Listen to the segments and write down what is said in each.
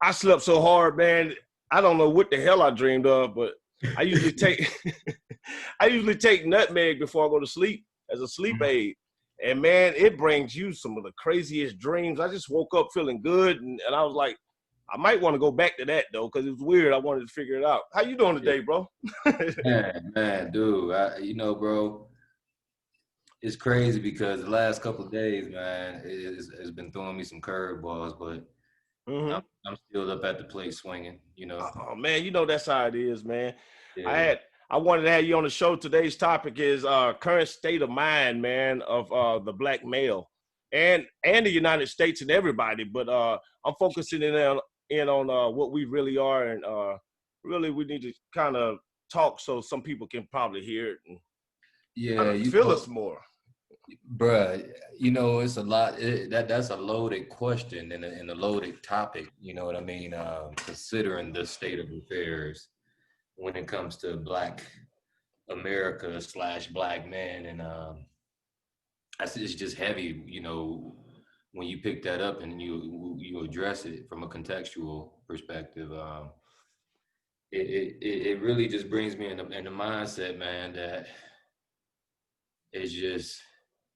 I slept so hard, man. I don't know what the hell I dreamed of, but I usually take I usually take nutmeg before I go to sleep as a sleep aid. And man, it brings you some of the craziest dreams. I just woke up feeling good, and I was like, I might want to go back to that though, because it was weird. I wanted to figure it out. How you doing today, bro? Dude, bro, it's crazy because the last couple of days, man, it's been throwing me some curveballs, but I'm still up at the plate swinging, Oh man, you know that's how it is, man. Yeah. I wanted to have you on the show. Today's topic is current state of mind, man, of the black male and the United States and everybody. But I'm focusing in on what we really are, and really we need to kind of talk so some people can probably hear it and feel us more. Bruh, it's a lot. That's a loaded question and a loaded topic. You know what I mean? Considering the state of affairs when it comes to Black America / Black men, and it's just heavy. When you pick that up and you address it from a contextual perspective, it really just brings me in the mindset, man, that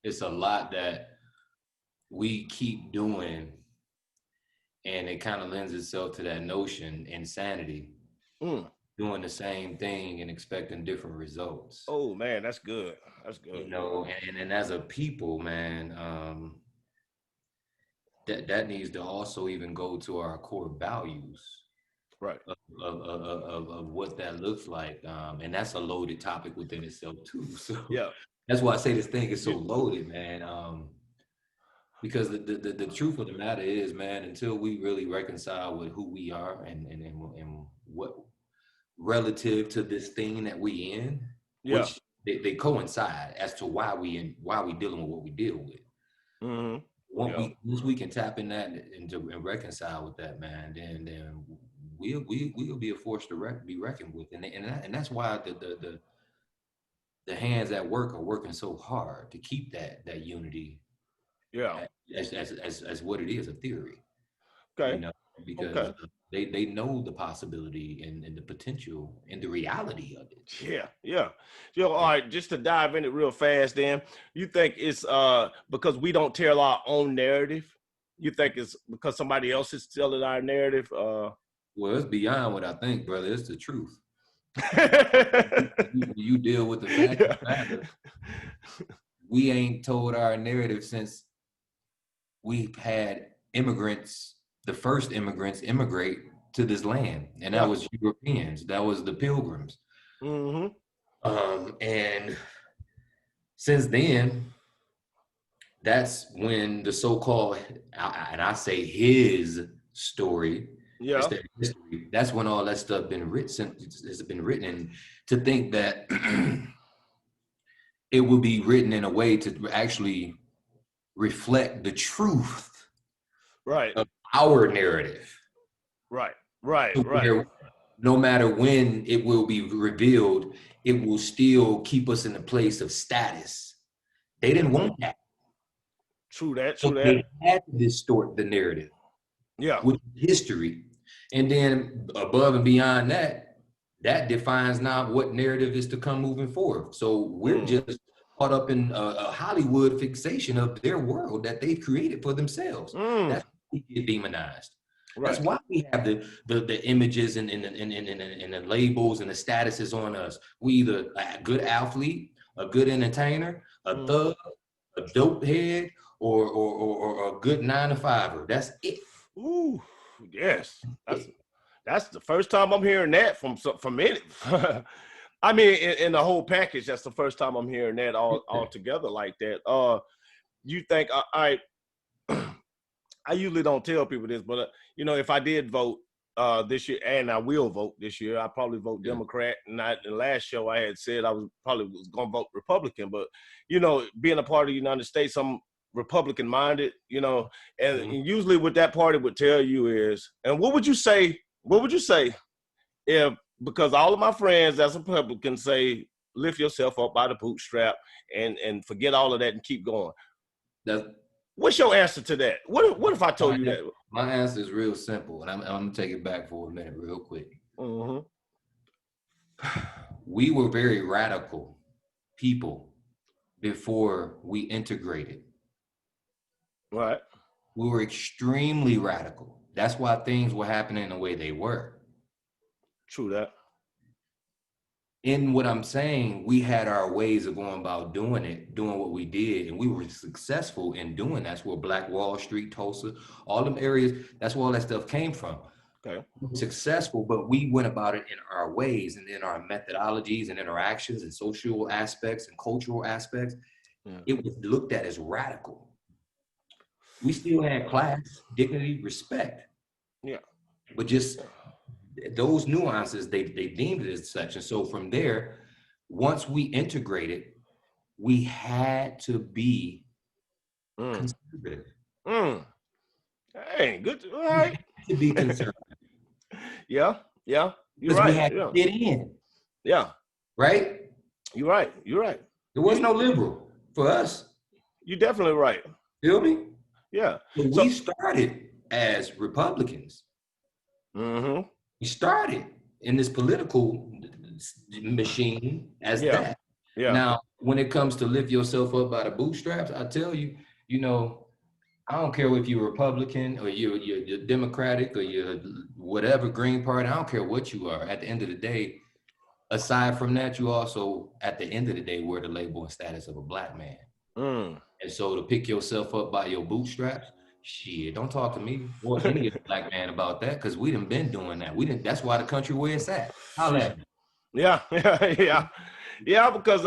it's a lot that we keep doing, and it kind of lends itself to that notion, insanity, doing the same thing and expecting different results. Oh man, that's good. That's good. And as a people, man, that needs to also even go to our core values, right? Of what that looks like, and that's a loaded topic within itself too. So yeah. That's why I say this thing is so loaded, man. Because the truth of the matter is, man, until we really reconcile with who we are and what relative to this thing that we in, which they coincide as to why we dealing with what we deal with. Once we can tap in that and reconcile with that, man, then we'll be a force to be reckoned with, and that's why the hands at work are working so hard to keep that unity. As what it is, a theory. Okay. Because they know the possibility and the potential and the reality of it. Yeah. All right, just to dive in it real fast, then, you think it's because we don't tell our own narrative? You think it's because somebody else is telling our narrative? Well, it's beyond what I think, brother. It's the truth. you deal with the fact of the matter. We ain't told our narrative since we've had immigrants, the first immigrants immigrate to this land, and that was Europeans. That was the Pilgrims. And since then, that's when the so-called, and I say his story, history, that's when all that stuff has been written. And to think that it will be written in a way to actually reflect the truth of our narrative. Right. No matter when it will be revealed, it will still keep us in a place of status. They didn't want that. True that. They had to distort the narrative. With history. And then above and beyond that defines now what narrative is to come moving forward. So we're just caught up in a Hollywood fixation of their world that they've created for themselves. That's why we get demonized. That's why we have the images and the labels and the statuses on us. We either a good athlete, a good entertainer, a thug, a dope head, or a good 9-to-5er. That's it. Ooh, yes. That's the first time I'm hearing that from it. I mean, in the whole package, that's the first time I'm hearing that all together like that. You think I usually don't tell people this, but if I did vote this year, and I will vote this year, I probably vote Democrat. And the last show I had said I was going to vote Republican, but being a part of the United States, I'm Republican minded, and usually what that party would tell you is, and what would you say if, because all of my friends as Republicans say, lift yourself up by the bootstrap and forget all of that and keep going. What's your answer to that? What if I told you that? My answer is real simple, and I'm gonna take it back for a minute, real quick. Mm-hmm. We were very radical people before we integrated. Right. We were extremely radical. That's why things were happening the way they were. True that. In what I'm saying, we had our ways of going about doing it, doing what we did, and we were successful in doing. That's where Black Wall Street, Tulsa, all them areas, that's where all that stuff came from. Okay. Successful, but we went about it in our ways and in our methodologies and interactions and social aspects and cultural aspects. Yeah. It was looked at as radical. We still had class, dignity, respect. Yeah. But just those nuances, they deemed it as such. And so from there, once we integrated, we had to be conservative. Hey, good. All right. To be conservative. Yeah. You're because right. We had to fit in. Yeah. Right? You're right. There was no liberal for us. You're definitely right. Feel me? Yeah. So we started as Republicans. Mm-hmm. We started in this political machine as that. Yeah. Now, when it comes to lift yourself up by the bootstraps, I tell you, I don't care if you're Republican or you're Democratic or you're whatever Green Party. I don't care what you are. At the end of the day, aside from that, you also, at the end of the day, wear the label and status of a Black man. And so to pick yourself up by your bootstraps, shit, don't talk to me or any Black man about that, because we done been doing that. That's why the country where it's at. Holla at me. Yeah, because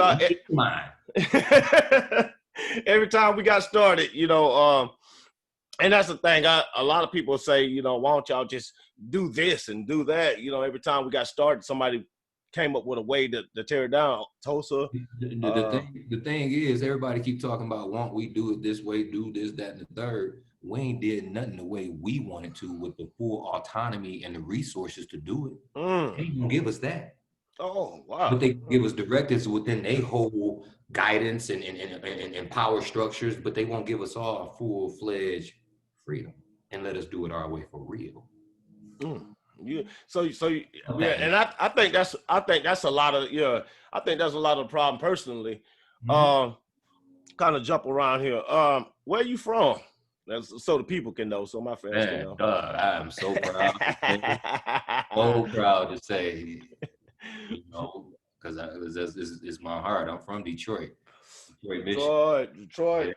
every time we got started, and that's the thing. A lot of people say, why don't y'all just do this and do that? Every time we got started, somebody came up with a way to tear it down. Tulsa. The thing is, everybody keep talking about, won't we do it this way, do this, that, and the third. We ain't did nothing the way we wanted to with the full autonomy and the resources to do it. They ain't gonna give us that. Oh, wow. But they give us directives within their whole guidance and power structures, but they won't give us all full-fledged freedom and let us do it our way for real. Yeah. And I think that's a lot of I think that's a lot of the problem personally. Kind of jump around here. Where are you from? That's so the people can know. So my fans can know. I am so proud. So proud to say, because it's my heart. I'm from Detroit. Detroit.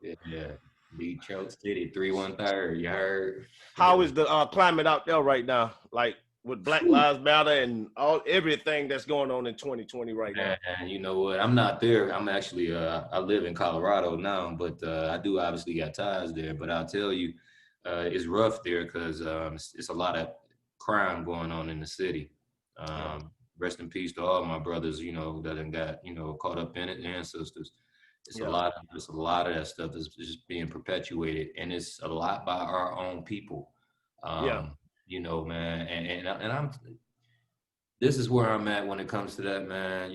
Yeah. Detroit City, 313. You heard? How is the climate out there right now? Like with Black Lives Matter and everything that's going on in 2020 right now. And you know what? I'm not there. I'm actually I live in Colorado now, but I do obviously got ties there. But I'll tell you, it's rough there because it's a lot of crime going on in the city. Rest in peace to all my brothers, that got caught up in it, and sisters. It's a lot of that stuff is just being perpetuated, and it's a lot by our own people. Man, and I'm. This is where I'm at when it comes to that, man.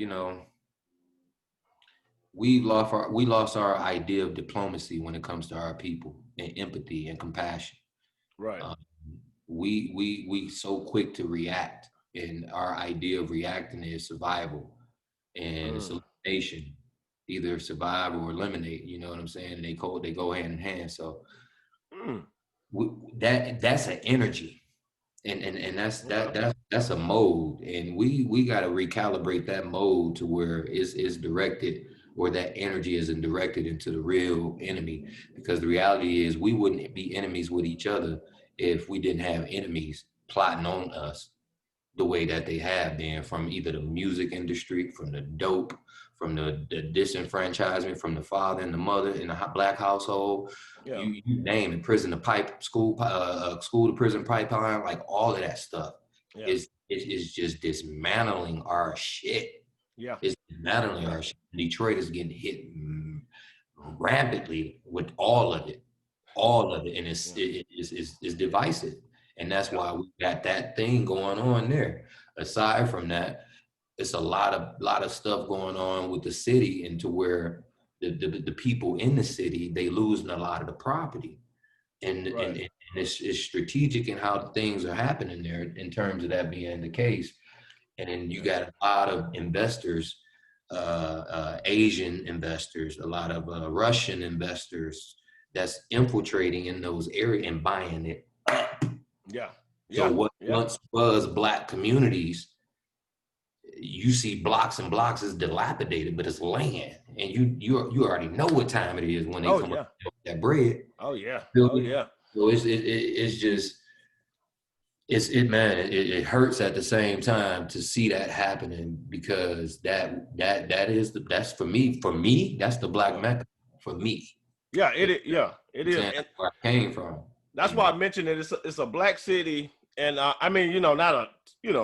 We lost our idea of diplomacy when it comes to our people and empathy and compassion. Right. We so quick to react, and our idea of reacting is survival, and it's elimination. Either survive or eliminate, you know what I'm saying? And they go hand in hand. So that's an energy, and that's a mode, and we got to recalibrate that mode to where it's directed, or that energy isn't directed into the real enemy. Because the reality is, we wouldn't be enemies with each other if we didn't have enemies plotting on us the way that they have been, from either the music industry, from the dope, from the disenfranchisement from the father and the mother in a Black household. You name it, prison to pipe, school to prison pipeline, like all of that stuff is just dismantling our shit. Yeah, it's dismantling our shit. Detroit is getting hit rampantly with all of it, and it's divisive, and that's why we got that thing going on there. Aside from that, it's a lot of stuff going on with the city, into where the people in the city, they losing a lot of the property. And it's strategic in how things are happening there in terms of that being the case. And then you got a lot of investors, Asian investors, a lot of Russian investors that's infiltrating in those areas and buying it up. Yeah. So what once was Black communities, you see blocks and blocks is dilapidated, but it's land, and you already know what time it is when they come up with that bread. Oh yeah. So it's just it hurts at the same time to see that happening, because that's for me that's the Black Mecca for me. Yeah, it is. Yeah, it is. And where I came from. That's why I mentioned it. It's a Black city, and I mean, not a,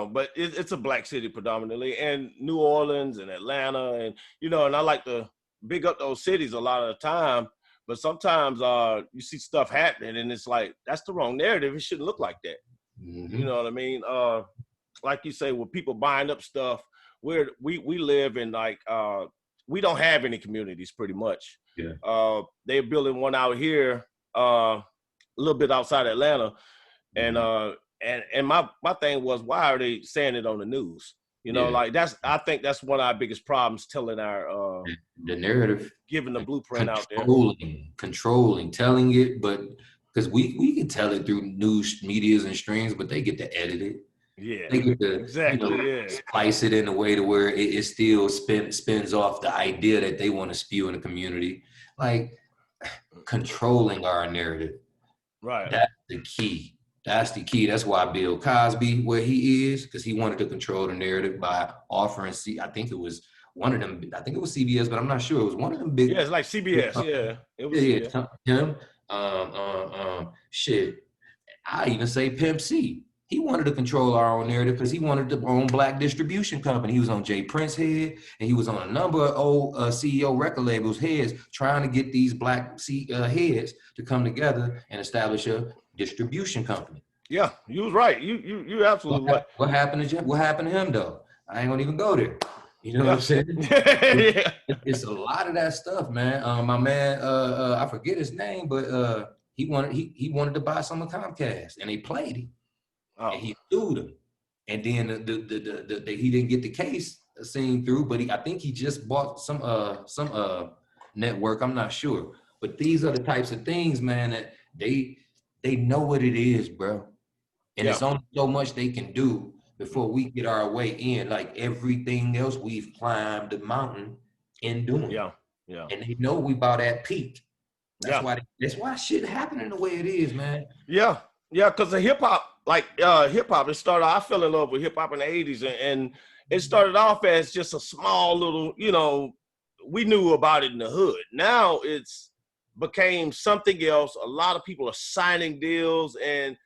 but it's a Black city predominantly, and New Orleans and Atlanta, and and I like to big up those cities a lot of the time. But sometimes you see stuff happening, and it's like that's the wrong narrative. It shouldn't look like that. Mm-hmm. You know what I mean? Like you say, with people buying up stuff, we live in like we don't have any communities pretty much. Yeah. They're building one out here, a little bit outside Atlanta, and and my thing was, why are they saying it on the news? Like I think that's one of our biggest problems, telling our the narrative, giving the blueprint out there, controlling, telling it, but because we can tell it through news medias and streams, but they get to edit it. Yeah, they get to exactly. Splice it in a way to where it still spins off the idea that they want to spew in the community, like controlling our narrative. Right. That's the key. That's why Bill Cosby, where he is, because he wanted to control the narrative by offering. I think it was one of them. I think it was CBS, but I'm not sure. It was one of them big. Yeah, it's like CBS. Yeah, it was. Yeah, him. Shit. I even say Pimp C. He wanted to control our own narrative because he wanted to own Black distribution company. He was on Jay Prince's head, and he was on a number of old CEO record labels' heads, trying to get these Black heads to come together and establish a distribution company. Yeah, you was right. You absolutely right. What happened to him though? I ain't gonna even go there. You know what I'm saying? It's a lot of that stuff, man. My man, I forget his name, but he wanted to buy some of Comcast, and they played him. Oh. And he sued him, and then he didn't get the case seen through, but I think he just bought some network. I'm not sure, but these are the types of things, man, that they know what it is, bro, and it's only so much they can do before we get our way in. Like everything else, we've climbed the mountain in doing. Yeah. And they know we about at peak. That's why shit happening the way it is, man. Yeah, because the hip hop. Like hip hop, it started. I fell in love with hip hop in the '80s, and it started off as just a small little, we knew about it in the hood. Now it's became something else. A lot of people are signing deals, and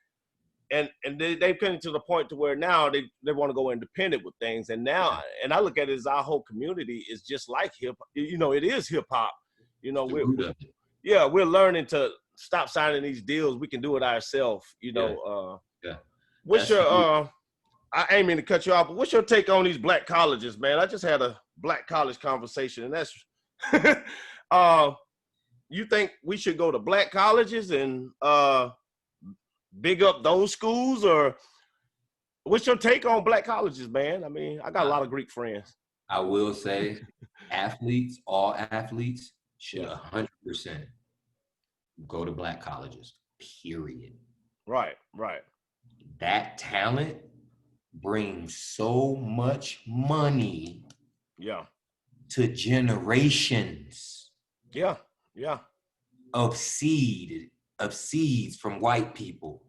they've come to the point to where now they want to go independent with things. And now, and I look at it as our whole community is just like hip. It is hip hop. We're learning to stop signing these deals. We can do it ourselves. What's your I ain't mean to cut you off, but what's your take on these Black colleges, man? I just had a Black college conversation, and that's you think we should go to Black colleges and big up those schools, or what's your take on Black colleges, man? I mean, I got a lot of Greek friends. I will say all athletes should 100% go to Black colleges, period. Right. That talent brings so much money to generations of seeds from white people.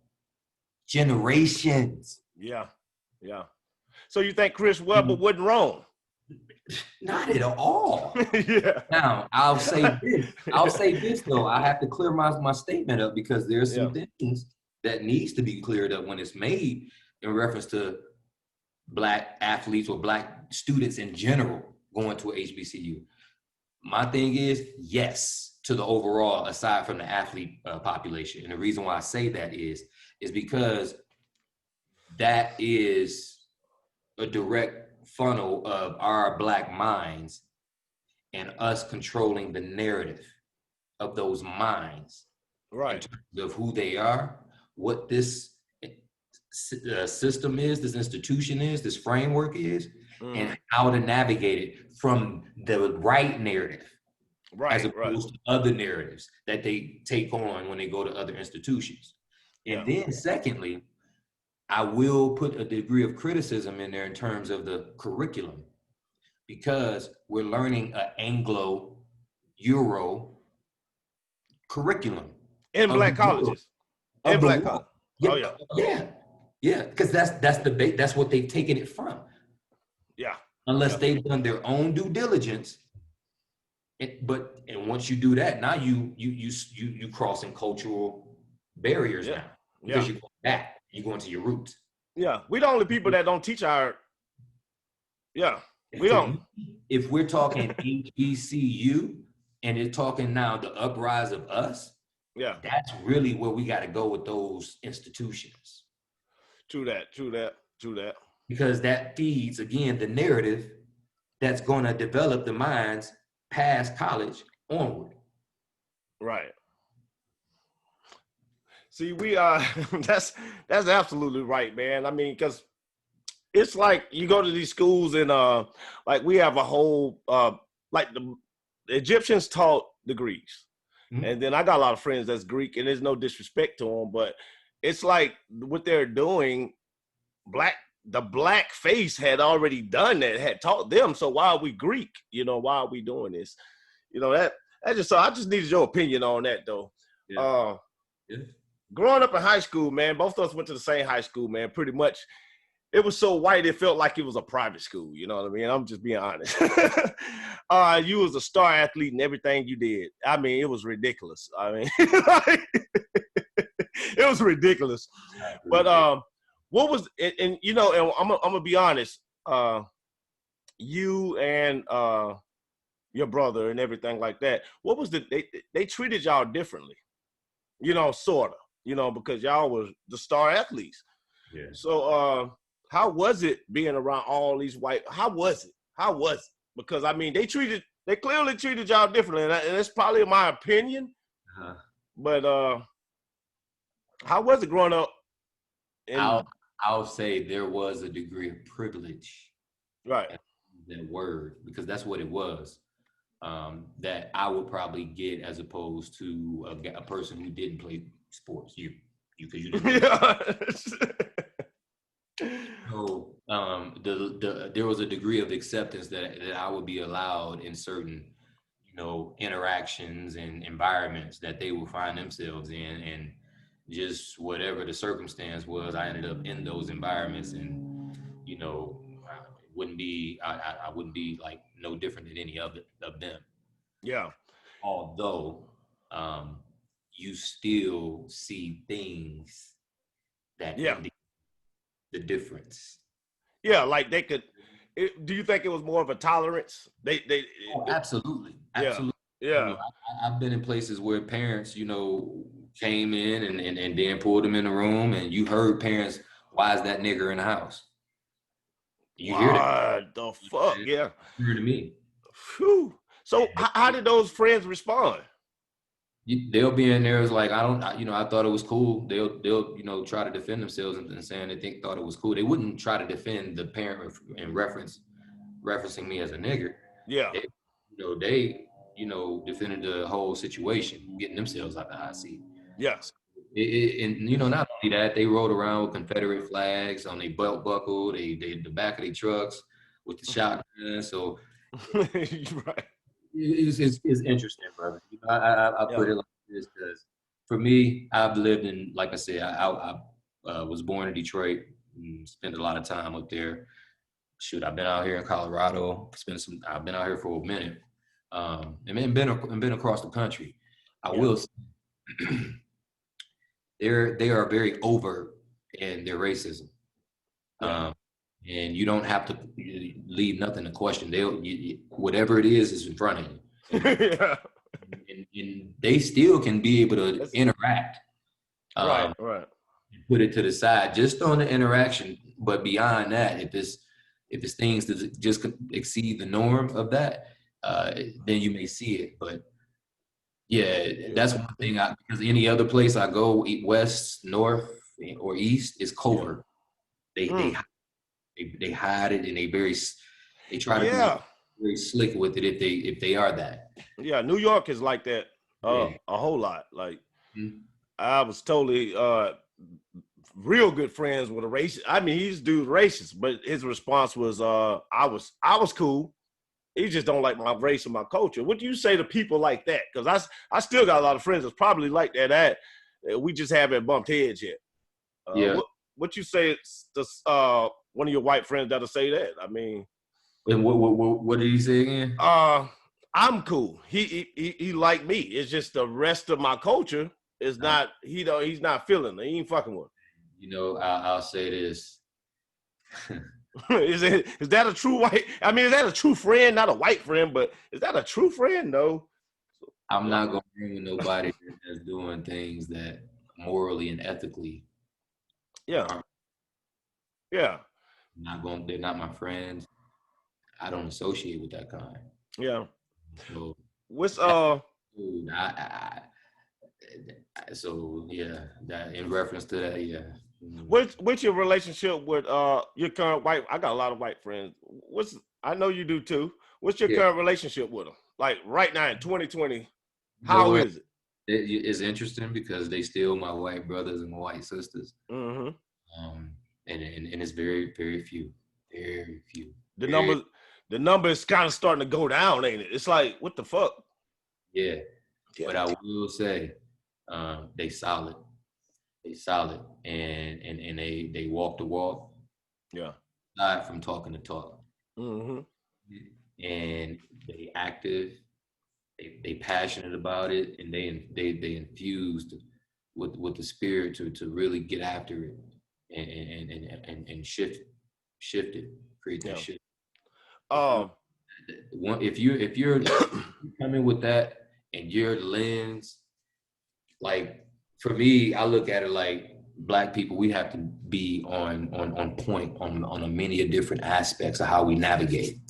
Generations. Yeah. So you think Chris Webber wasn't wrong? Not at all. Now I'll say this though. I have to clear my statement up, because there's some things that needs to be cleared up when it's made in reference to Black athletes or Black students in general going to a HBCU. My thing is yes to the overall, aside from the athlete population. And the reason why I say that is because that is a direct funnel of our Black minds and us controlling the narrative of those minds in Right. terms of who they are, what this system is, this institution is, this framework is, and how to navigate it from the right narrative, as Right. opposed to other narratives that they take on when they go to other institutions. And Yeah. then secondly, I will put a degree of criticism in there in terms of the curriculum, because we're learning an Anglo-Euro curriculum In of the black world, colleges. In of the black world. colleges. Yeah, Oh yeah. yeah, because that's what they've taken it from. Yeah. Unless Yeah. they've done their own due diligence. And once you do that, now you crossing cultural barriers Yeah. now, Yeah. because you're going back, you're going to your roots. Yeah. We the only people that don't teach our. Yeah. We For don't. me, if we're talking HBCU and it's talking now the uprise of us, Yeah. that's really where we got to go with those institutions. True that. True that. True that. Because that feeds, again, the narrative that's going to develop the minds past college onward. Right. See, we that's absolutely right, man. I mean, because it's like you go to these schools and like we have a whole like the Egyptians taught the Greeks. Mm-hmm. And then I got a lot of friends that's Greek, and there's no disrespect to them, but it's like what they're doing, the black face had already done that, had taught them. So why are we Greek? You know, why are we doing this? You know, that just, so I just needed your opinion on that though. Yeah. Growing up in high school, man, both of us went to the same high school, man. Pretty much, it was so white, it felt like it was a private school. You know what I mean? I'm just being honest. You was a star athlete in everything you did. I mean, it was ridiculous. I mean, it was ridiculous. But what was it? And you know, and I'm gonna be honest. You and your brother and everything like that. What was they treated y'all differently? You know, sorta. You know, because y'all was the star athletes. Yeah. So how was it being around all these white? How was it? How was it? Because I mean, they clearly treated y'all differently, and it's probably my opinion. Uh-huh. But how was it growing up? I'll say there was a degree of privilege. Right. That word, because that's what it was. That I would probably get as opposed to a person who didn't play sports. You because you didn't. So there was a degree of acceptance that I would be allowed in certain, you know, interactions and environments that they will find themselves in, and just whatever the circumstance was, I ended up in those environments, and you know, I wouldn't be like no different than any of them. Yeah. Although you still see things that indicate the difference. Yeah, like they could. Do you think it was more of a tolerance? Absolutely. Yeah. You know, I've been in places where parents, you know, came in and then pulled them in the room, and you heard parents, "Why is that nigger in the house?" You hear that? What the fuck? Yeah. Hear to me. Whew. So how did those friends respond? They'll be in there as like, I thought it was cool. They'll you know, try to defend themselves and saying they thought it was cool. They wouldn't try to defend the parent in referencing me as a nigger. Yeah. They defended the whole situation, getting themselves out the hot seat. Yeah. And you know, not only that, they rode around with Confederate flags on their belt buckle, the back of their trucks with the shotgun. So right. It's interesting, brother. I put it like this because for me, I've lived in, like I said, I was born in Detroit, and spent a lot of time up there. Shoot, I've been out here in Colorado. I've been out here for a minute, and been across the country. I will say, they are very overt in their racism. And you don't have to leave nothing to question. Whatever it is in front of you. And they still can be able to interact. Right. Put it to the side, just on the interaction. But beyond that, if it's things that just exceed the norm of that, then you may see it. But yeah, that's one thing. Because any other place I go, west, north, or east, is covert. They hide it, and they try to be very slick with it if they are that. Yeah, New York is like that a whole lot. Like I was totally real good friends with a racist. I mean, he's dude racist, but his response was I was cool. He just don't like my race and my culture. What do you say to people like that? Because I still got a lot of friends that's probably like that. We just haven't bumped heads yet. What you say to one of your white friends that'll say that? I mean, and what did he say again? I'm cool. He like me. It's just the rest of my culture is not. He's not feeling it. He ain't fucking with. You know, I'll say this. Is that a true white? I mean, is that a true friend? Not a white friend, but is that a true friend? No. I'm not gonna bring with nobody that's doing things that morally and ethically. Yeah. They're not my friends. I don't associate with that kind. Yeah. So what's so yeah, that in reference to that, yeah. What's your relationship with your current white? I got a lot of white friends. I know you do too. What's your current relationship with them? Like right now in 2020, how is it? It's interesting because they still my white brothers and my white sisters. Mm-hmm. And it's very, very few. Very few. The number is kind of starting to go down, ain't it? It's like, what the fuck? Yeah. But I will say, they solid. They solid, and they walk the walk. Yeah. Aside from talking the talk. Mm-hmm. And they active. They passionate about it, and they infused with the spirit to really get after it and shift it, create that shift. If you're coming with that and your lens, like for me, I look at it like Black people, we have to be on point on a many different aspects of how we navigate.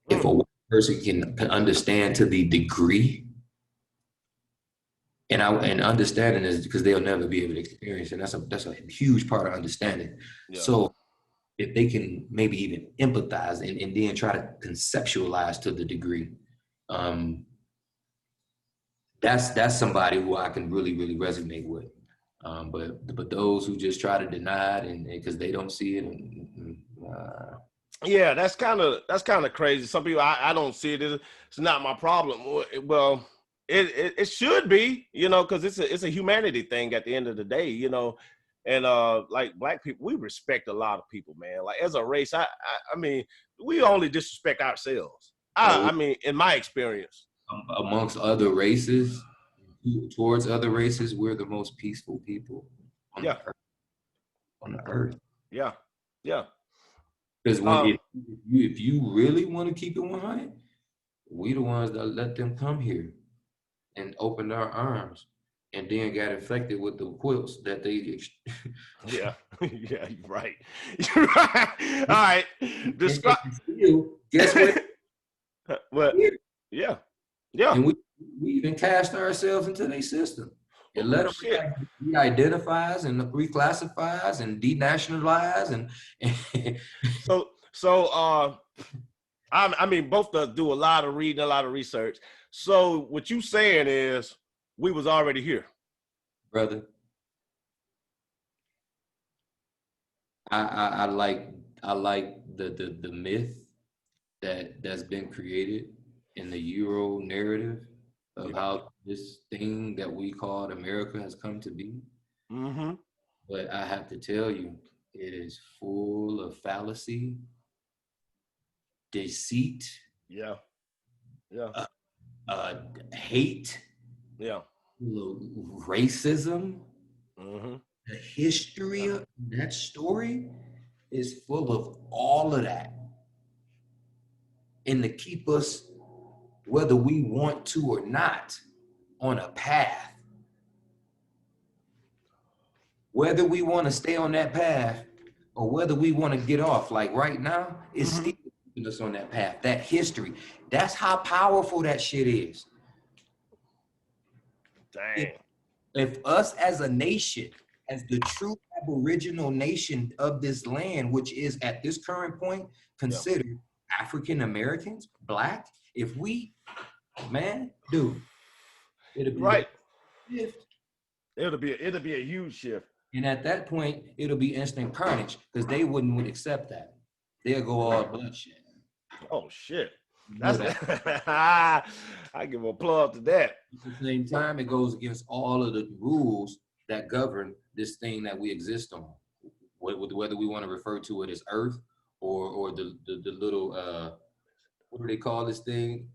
If a white person can understand to the degree, and understanding is because they'll never be able to experience, and that's a huge part of understanding. Yeah. So if they can maybe even empathize and then try to conceptualize to the degree, that's somebody who I can really, really resonate with. But those who just try to deny it and because they don't see it, yeah, that's kind of crazy. Some people I don't see it. It's not my problem. Well, it should be, because it's a humanity thing at the end of the day, and like Black people, we respect a lot of people, man. Like as a race, I mean, we only disrespect ourselves. I mean, in my experience, amongst other races, towards other races, we're the most peaceful people on the earth. Yeah. Because if you really want to keep it 100, we the ones that let them come here and open our arms, and then got infected with the quilts that they. Yeah, you're right. You're right. All right. Describe. Guess what? What? Yeah. And we even cast ourselves into their system and let them de-identifies and reclassifies and denationalize and. So I mean, both of us do a lot of reading, a lot of research. So what you saying is we was already here, brother. I like the myth that's been created in the Euro narrative of how this thing that we called America has come to be. Mm-hmm. But I have to tell you, it is full of fallacy, deceit, hate, racism. Mm-hmm. The history of that story is full of all of that, and to keep us, whether we want to or not, on a path. Whether we want to stay on that path or whether we want to get off, like right now, it's still us on that path, that history. That's how powerful that shit is. Dang. If us as a nation, as the true aboriginal nation of this land, which is at this current point considered African Americans, Black, if we, man, dude, it'll be Right. a shift. It'll be a huge shift. And at that point, it'll be instant carnage because they wouldn't accept that. They'll go all bloodshed. Oh shit. That's That's I give a plug to that. At the same time, it goes against all of the rules that govern this thing that we exist on. Whether we want to refer to it as Earth or the little what do they call this thing?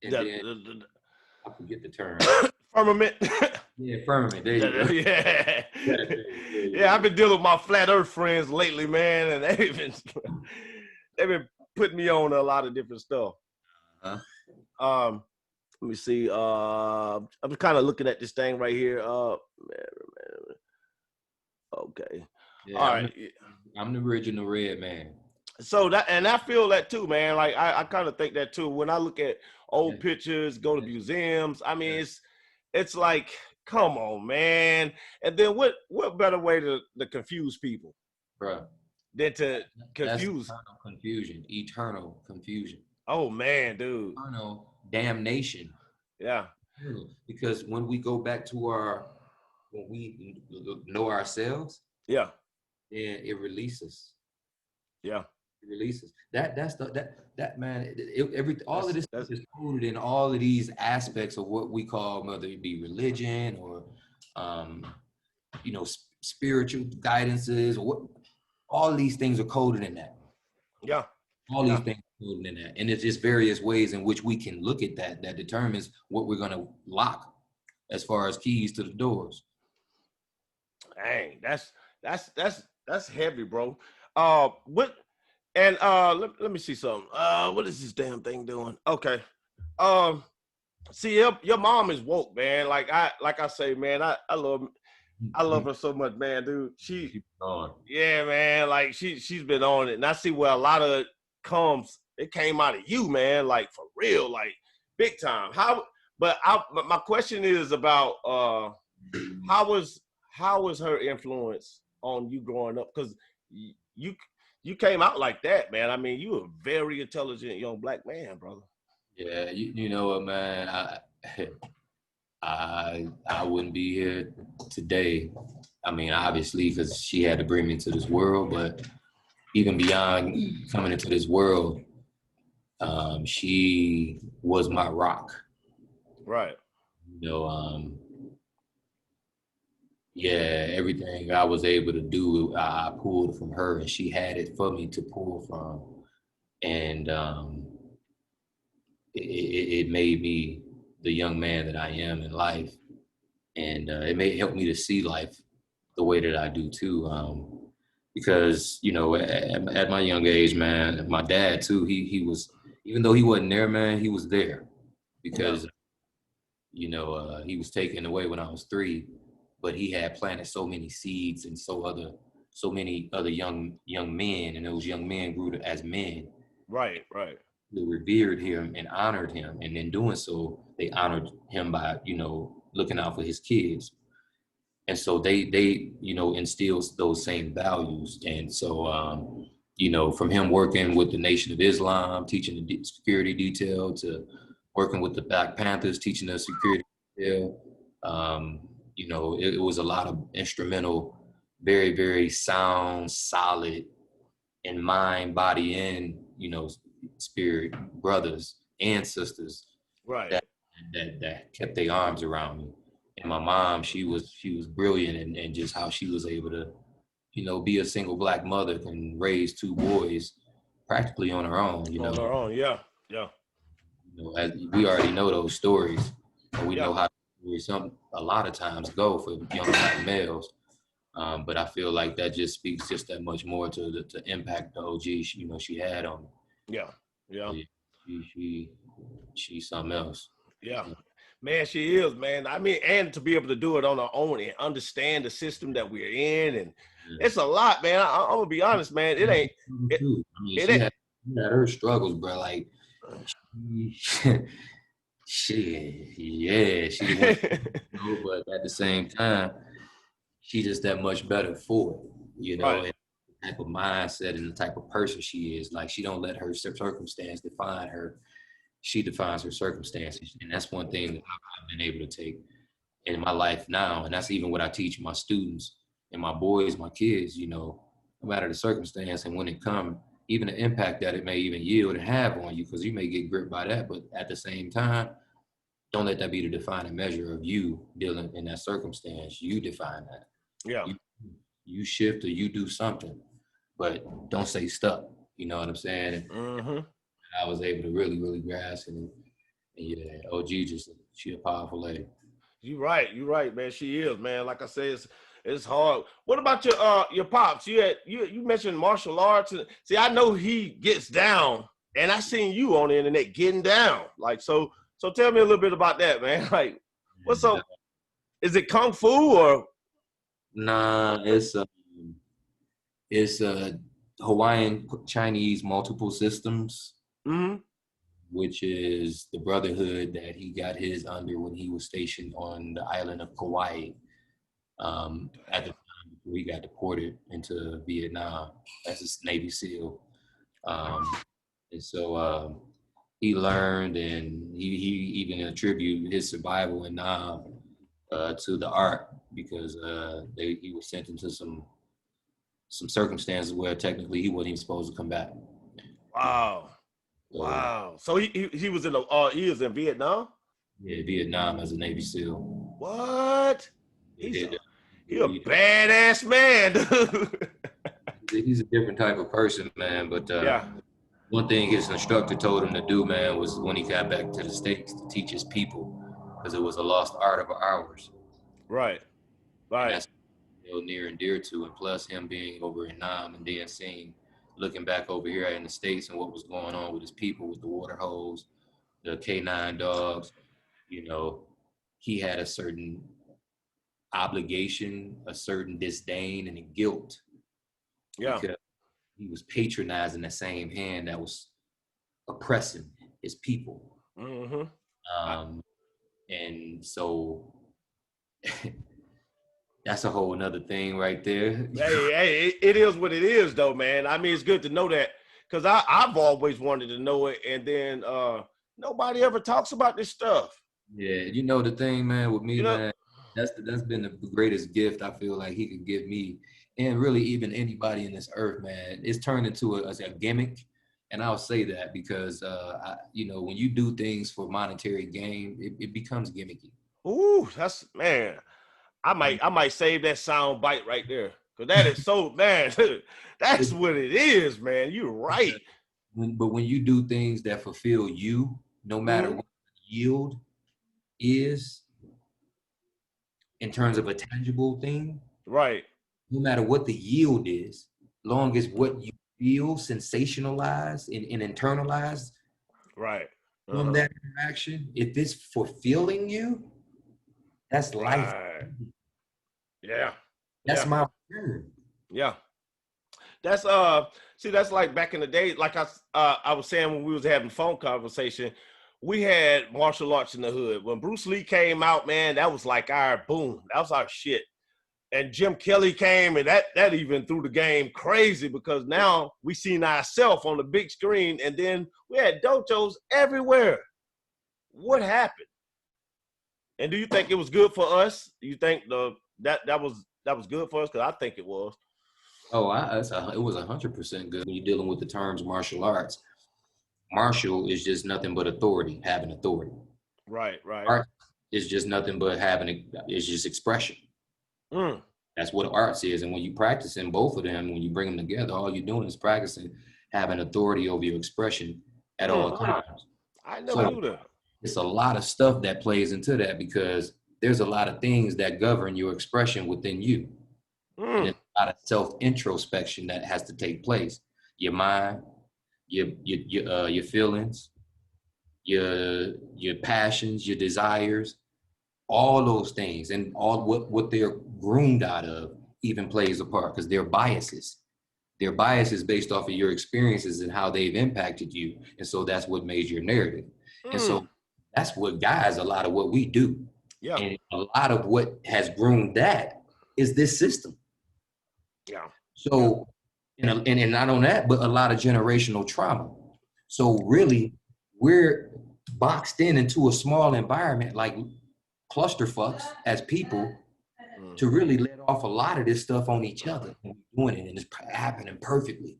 And then I forget the term. Firmament. Yeah, firmament. There you go. Yeah. Yeah, I've been dealing with my flat Earth friends lately, man, and they've been putting me on a lot of different stuff. Let me see. I'm kind of looking at this thing right here. Okay. Yeah, all right. I'm the original red man. So and I feel that too, man. Like I kind of think that too. When I look at old pictures, go to museums, I mean, it's like, come on, man. And then what better way to confuse people, bro, than to confuse? That's eternal confusion. Oh man, dude. Eternal damnation. Yeah. Because when we go back to when we know ourselves, then it releases. Yeah. It releases. That man, all of this is coded in all of these aspects of what we call, whether it be religion or spiritual guidances, or what, all these things are coded in that. Yeah. All these things are coded in that. And it's just various ways in which we can look at that determines what we're gonna lock as far as keys to the doors. Dang, that's heavy, bro. Let me see something. What is this damn thing doing? Okay. See, your mom is woke, man. Like I say, man, I love her so much, man, dude. Yeah, man. Like she's been on it, and I see where a lot of it came out of you, man. Like for real, like big time. But my question is about how was her influence on you growing up? Because you came out like that, man. I mean, you were a very intelligent young black man, brother. Yeah, you know what, man? I wouldn't be here today. I mean, obviously, because she had to bring me into this world, but even beyond coming into this world, she was my rock. Right. Everything I was able to do, I pulled from her, and she had it for me to pull from. And it made me the young man that I am in life. And it helped me to see life the way that I do too. Because, at my young age, man, my dad too, he was, even though he wasn't there, man, he was there. Because, he was taken away when I was 3. But he had planted so many seeds and so many other young men, and those young men grew as men. Right. They revered him and honored him, and in doing so, they honored him by looking out for his kids, and so they instills those same values. And so from him working with the Nation of Islam, teaching the security detail, to working with the Black Panthers, teaching the security detail. It was a lot of instrumental, very, very sound, solid, in mind, body, and, spirit brothers and sisters. Right. That kept their arms around me. And my mom, she was brilliant in just how she was able to, be a single Black mother and raise 2 boys practically on her own. On her own, yeah. As we already know those stories, and we know how a lot of times go for young Black males, but I feel like that just speaks just that much more to the impact the OG she had on me. Yeah. She's something else. Yeah, man, she is, man. I mean, and to be able to do it on her own and understand the system that we're in, and it's a lot, man. I'm gonna be honest, man. It ain't. had her struggles, bro. Like, she, she the one, but at the same time, she just that much better for it, Right. and the type of mindset and the type of person she is. Like, she don't let her circumstance define her. She defines her circumstances. And that's one thing that I've been able to take in my life now. And that's even what I teach my students and my boys, my kids, no matter the circumstance and when it comes, even the impact that it may even yield and have on you, because you may get gripped by that. But at the same time, don't let that be the defining measure of you dealing in that circumstance. You define that. Yeah. You shift or you do something, but don't stay stuck. You know what I'm saying? Mm-hmm. I was able to really, really grasp and yeah, OG she a powerful lady. You're right, man. She is, man. Like I said, it's hard. What about your pops? You mentioned martial arts. See, I know he gets down, and I seen you on the internet getting down. Like so tell me a little bit about that, man. Like, what's up? Is it kung fu or? Nah, it's Hawaiian Chinese multiple systems, Mm-hmm. which is the brotherhood that he got his under when he was stationed on the island of Kauai. At the time before he got deported into Vietnam as a Navy SEAL. And so he learned, and he even attributed his survival in Nam to the art, because he was sent into some circumstances where technically he wasn't even supposed to come back. Wow. So, Wow. So he was in he was in Vietnam? yeah, Vietnam as a Navy SEAL. What? He He's did. a badass man, dude. He's a different type of person, man. But Yeah. one thing his instructor told him to do, man, was when he got back to the States to teach his people, because it was a lost art of ours. Right. And Right. that's near and dear to. And plus him being over in Nam and then looking back over here in the States and what was going on with his people, with the water hose, the K9 dogs, he had a certain obligation, a certain disdain and a guilt, Yeah. because he was patronizing the same hand that was oppressing his people. Mm-hmm. And so that's a whole nother thing right there. Hey, it is what it is, though, man. I mean, it's good to know that, because I've always wanted to know it, and then nobody ever talks about this stuff. Yeah, the thing, man, with me, You know? man, that's been the greatest gift I feel like he could give me, and really even anybody in this earth, man. It's turned into a gimmick, and I'll say that because when you do things for monetary gain, it becomes gimmicky. Ooh, that's, man. I might save that sound bite right there, because that is so, man. That's what it is, man. You're right. But when you do things that fulfill you, no matter what the yield is in terms of a tangible thing, Right. no matter what the yield is, long as what you feel sensationalized and internalized Right. from that interaction, if it's fulfilling you, that's life. Right. Yeah. That's Yeah. my word. Yeah. That's see, that's like back in the day, like I was saying when we was having phone conversation, we had martial arts in the hood. When Bruce Lee came out, man, that was like our boom. That was our shit. And Jim Kelly came, and that even threw the game crazy, because now we seen ourselves on the big screen, and then we had dojos everywhere. What happened? And do you think it was good for us? Do you think that was good for us? Because I think it was. Oh, it was 100% good when you're dealing with the terms martial arts. Martial is just nothing but authority, having authority. Right. Art is just nothing but it's just expression. That's what arts is. And when you practice in both of them, when you bring them together, all you're doing is practicing having authority over your expression at all times. I never knew that. It's a lot of stuff that plays into that, because there's a lot of things that govern your expression within you. And there's a lot of self-introspection that has to take place. Your mind, your feelings, your passions, your desires, all those things, and all what they're groomed out of even plays a part, because they're biases. Their bias is based off of your experiences and how they've impacted you. And so that's what made your narrative. And so that's what guides a lot of what we do. Yeah. And a lot of what has groomed that is this system. Yeah. So, and not on that, but a lot of generational trauma. So really, we're boxed into a small environment like clusterfucks as people to really let off a lot of this stuff on each other and doing it, and it's happening perfectly.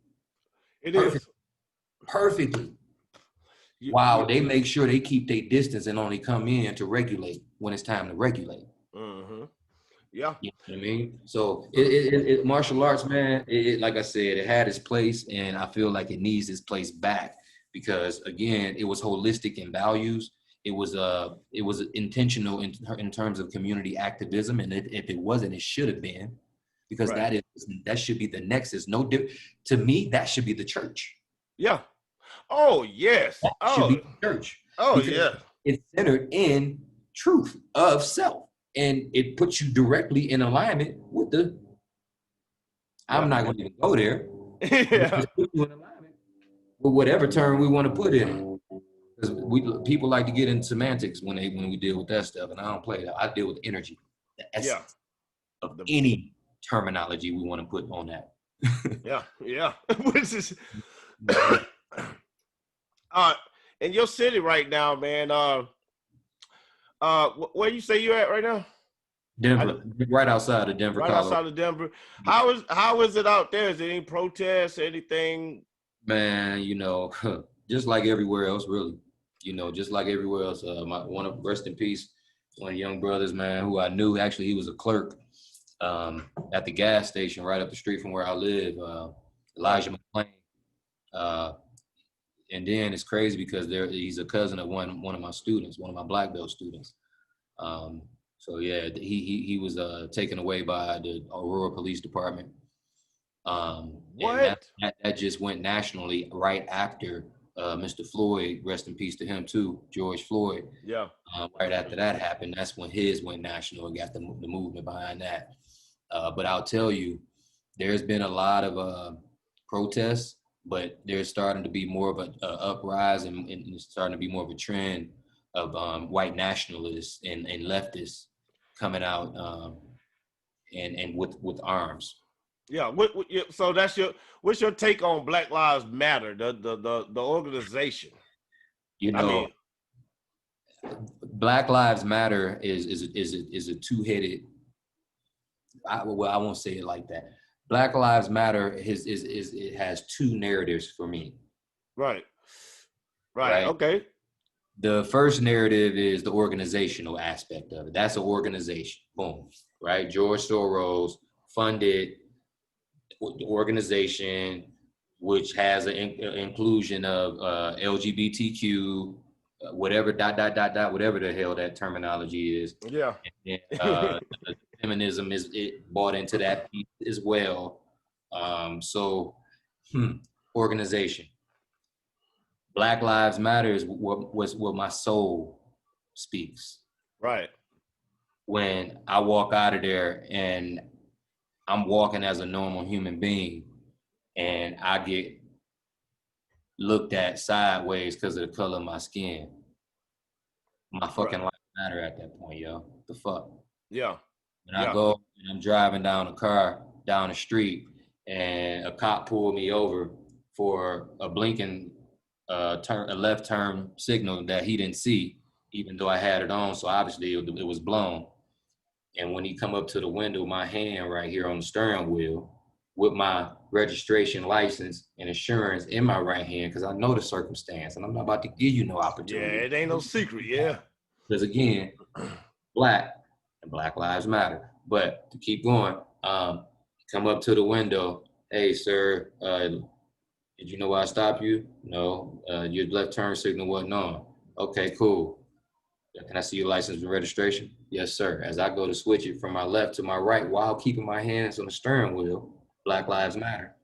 It is. Perfectly. Wow, they make sure they keep their distance and only come in to regulate when it's time to regulate. Yeah. You know what I mean? So martial arts, man, like I said, it had its place, and I feel like it needs its place back because, again, it was holistic in values. It was intentional in terms of community activism, and if it wasn't, it should have been, because that should be the nexus. To me, that should be the church. Yeah. Oh yes. That should be the church. Oh yeah. It's centered in truth of self, and it puts you directly in alignment with the. I'm not going to even go there. Yeah. Put you in alignment with whatever term we want to put in it. Because people like to get into semantics when we deal with that stuff, and I don't play that. I deal with energy, the essence of any terminology we want to put on that. Yeah. Which is in your city right now, man. Where you say you're at right now? Denver, right outside of Denver, Colorado. Outside of Denver. How is it out there? Is there any protests, anything? Man, just like everywhere else, really. Just like everywhere else. Rest in peace, one of the young brothers, man, who I knew. Actually, he was a clerk at the gas station right up the street from where I live. Elijah McClain. And then it's crazy because he's a cousin of one of my students, one of my black belt students. So yeah, he was taken away by the Aurora Police Department. What? And that just went nationally right after Mr. Floyd, rest in peace to him too, George Floyd. Yeah. Right after that happened, that's when his went national and got the movement behind that. But I'll tell you, there's been a lot of protests, but there's starting to be more of an uprise and it's starting to be more of a trend of white nationalists and leftists coming out and with arms. Yeah. So what's your take on Black Lives Matter, the organization? Black Lives Matter is a two-headed. I won't say it like that. Black Lives Matter it has two narratives for me. Right. Okay. The first narrative is the organizational aspect of it. That's an organization. Boom. Right. George Soros funded the organization, which has an inclusion of LGBTQ, whatever whatever the hell that terminology is. Yeah. And, feminism it bought into that piece as well. Organization. Black Lives Matter is what my soul speaks. Right. When I walk out of there and I'm walking as a normal human being and I get looked at sideways because of the color of my skin, my fucking life matter at that point, yo. The fuck? Yeah. When I go and I'm driving down a car down the street and a cop pulled me over for a blinking a left turn signal that he didn't see, even though I had it on, so obviously it was blown. And when he come up to the window, my hand right here on the steering wheel with my registration license and insurance in my right hand, because I know the circumstance and I'm not about to give you no opportunity. Yeah, it ain't no secret, yeah. Because again, Black and Black Lives Matter. But to keep going, come up to the window, hey sir, did you know why I stopped you? No, your left turn signal wasn't on. Okay, cool. Can I see your license and registration? Yes, sir. As I go to switch it from my left to my right while keeping my hands on the steering wheel, Black Lives Matter.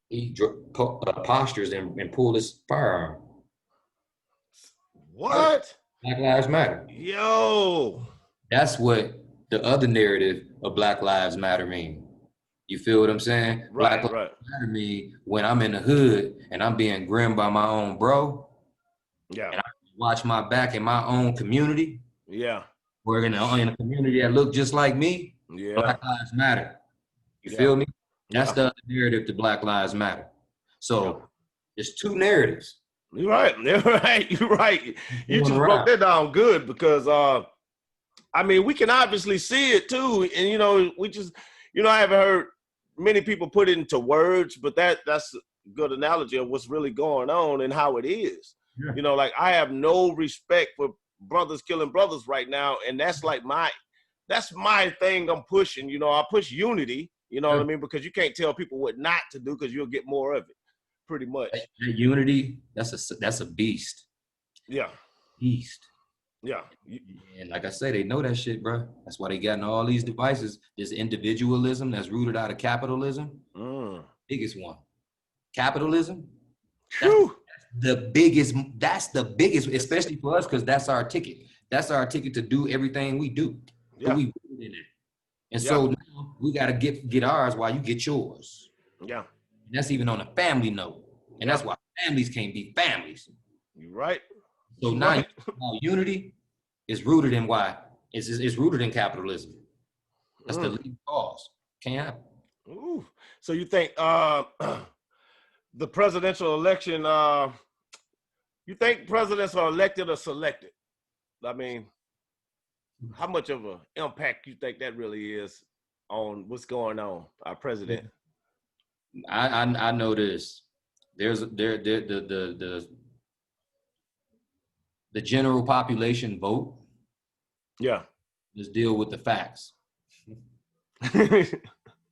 He postures and pulled his firearm. What? Black Lives Matter. Yo. That's what the other narrative of Black Lives Matter means. You feel what I'm saying? Black Right, Lives right. Matter me when I'm in the hood and I'm being groomed by my own bro, Yeah, and I watch my back in my own community, yeah, or in a community that look just like me. yeah, Black Lives Matter. You yeah, feel me? That's yeah, the other narrative to Black Lives Matter. yeah. So there's two narratives You're right. You're right. You're right. You going just broke around. that down good because I mean, we can obviously see it too, and we just, I haven't heard many people put it into words, but that's a good analogy of what's really going on and how it is. Yeah. Like I have no respect for brothers killing brothers right now, and that's like that's my thing. I'm pushing. I push unity. You know Yeah. what I mean? Because you can't tell people what not to do because you'll get more of it, pretty much. That unity, that's a beast. Yeah, Beast. yeah, And like I say, they know that shit, bro. That's why they got in all these devices. This individualism that's rooted out of capitalism, biggest one. Capitalism, that's Whew. the biggest. That's the biggest, especially for us, because that's our ticket. That's our ticket to do everything we do. So Yeah, we in it. And yeah, so now we got to get ours while you get yours. yeah. And that's even on a family note. And Yeah. that's why families can't be families. You're right. So You're now right. unity is rooted in why? It's rooted in capitalism. That's the leading cause. Can't happen. Ooh. So you think the presidential election, you think presidents are elected or selected? I mean, how much of an impact you think that really is on what's going on, our president? I know this. There's the general population vote. Yeah. Let's deal with the facts.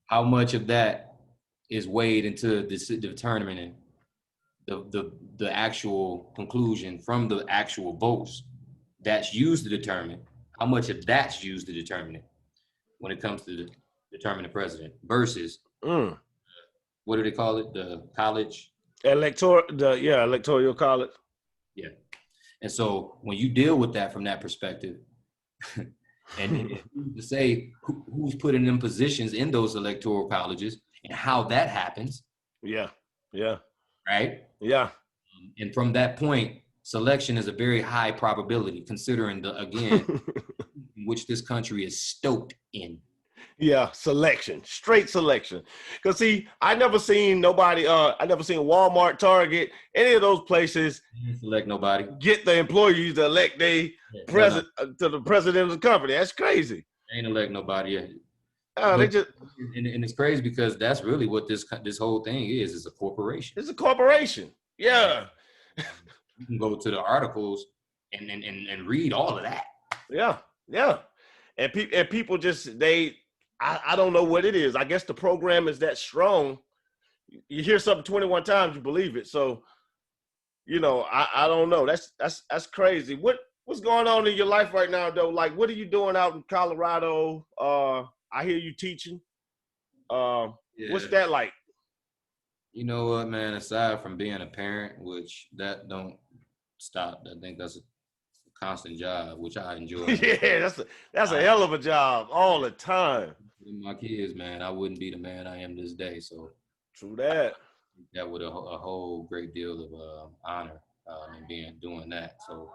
How much of that is weighed into determining the actual conclusion from the actual votes that's used to determine how much of that's used to determine it when it comes to determine the president versus what do they call it? The college electoral college. Yeah. And so when you deal with that from that perspective, and to say who's put in them positions in those electoral colleges and how that happens. Yeah. Yeah. Right. Yeah. And from that point, selection is a very high probability, considering which this country is stoked in. Yeah, straight selection. Because see, I never seen Walmart, Target, any of those places select nobody. Get the employees to elect to the president of the company. That's crazy. They ain't elect nobody yet. They just and it's crazy because that's really what this whole thing is. It's a corporation. It's a corporation. Yeah. You can go to the articles and read all of that. Yeah, yeah. And people just I don't know what it is. I guess the program is that strong. You hear something 21 times, you believe it. So, I don't know. That's crazy. What's going on in your life right now, though? Like, what are you doing out in Colorado? I hear you teaching. What's that like? You know what, man? Aside from being a parent, which that don't stop. I think that's a constant job, which I enjoy. Yeah, that's a hell of a job all the time. My kids, man, I wouldn't be the man I am this day. So true that. That with a whole great deal of honor in doing that. So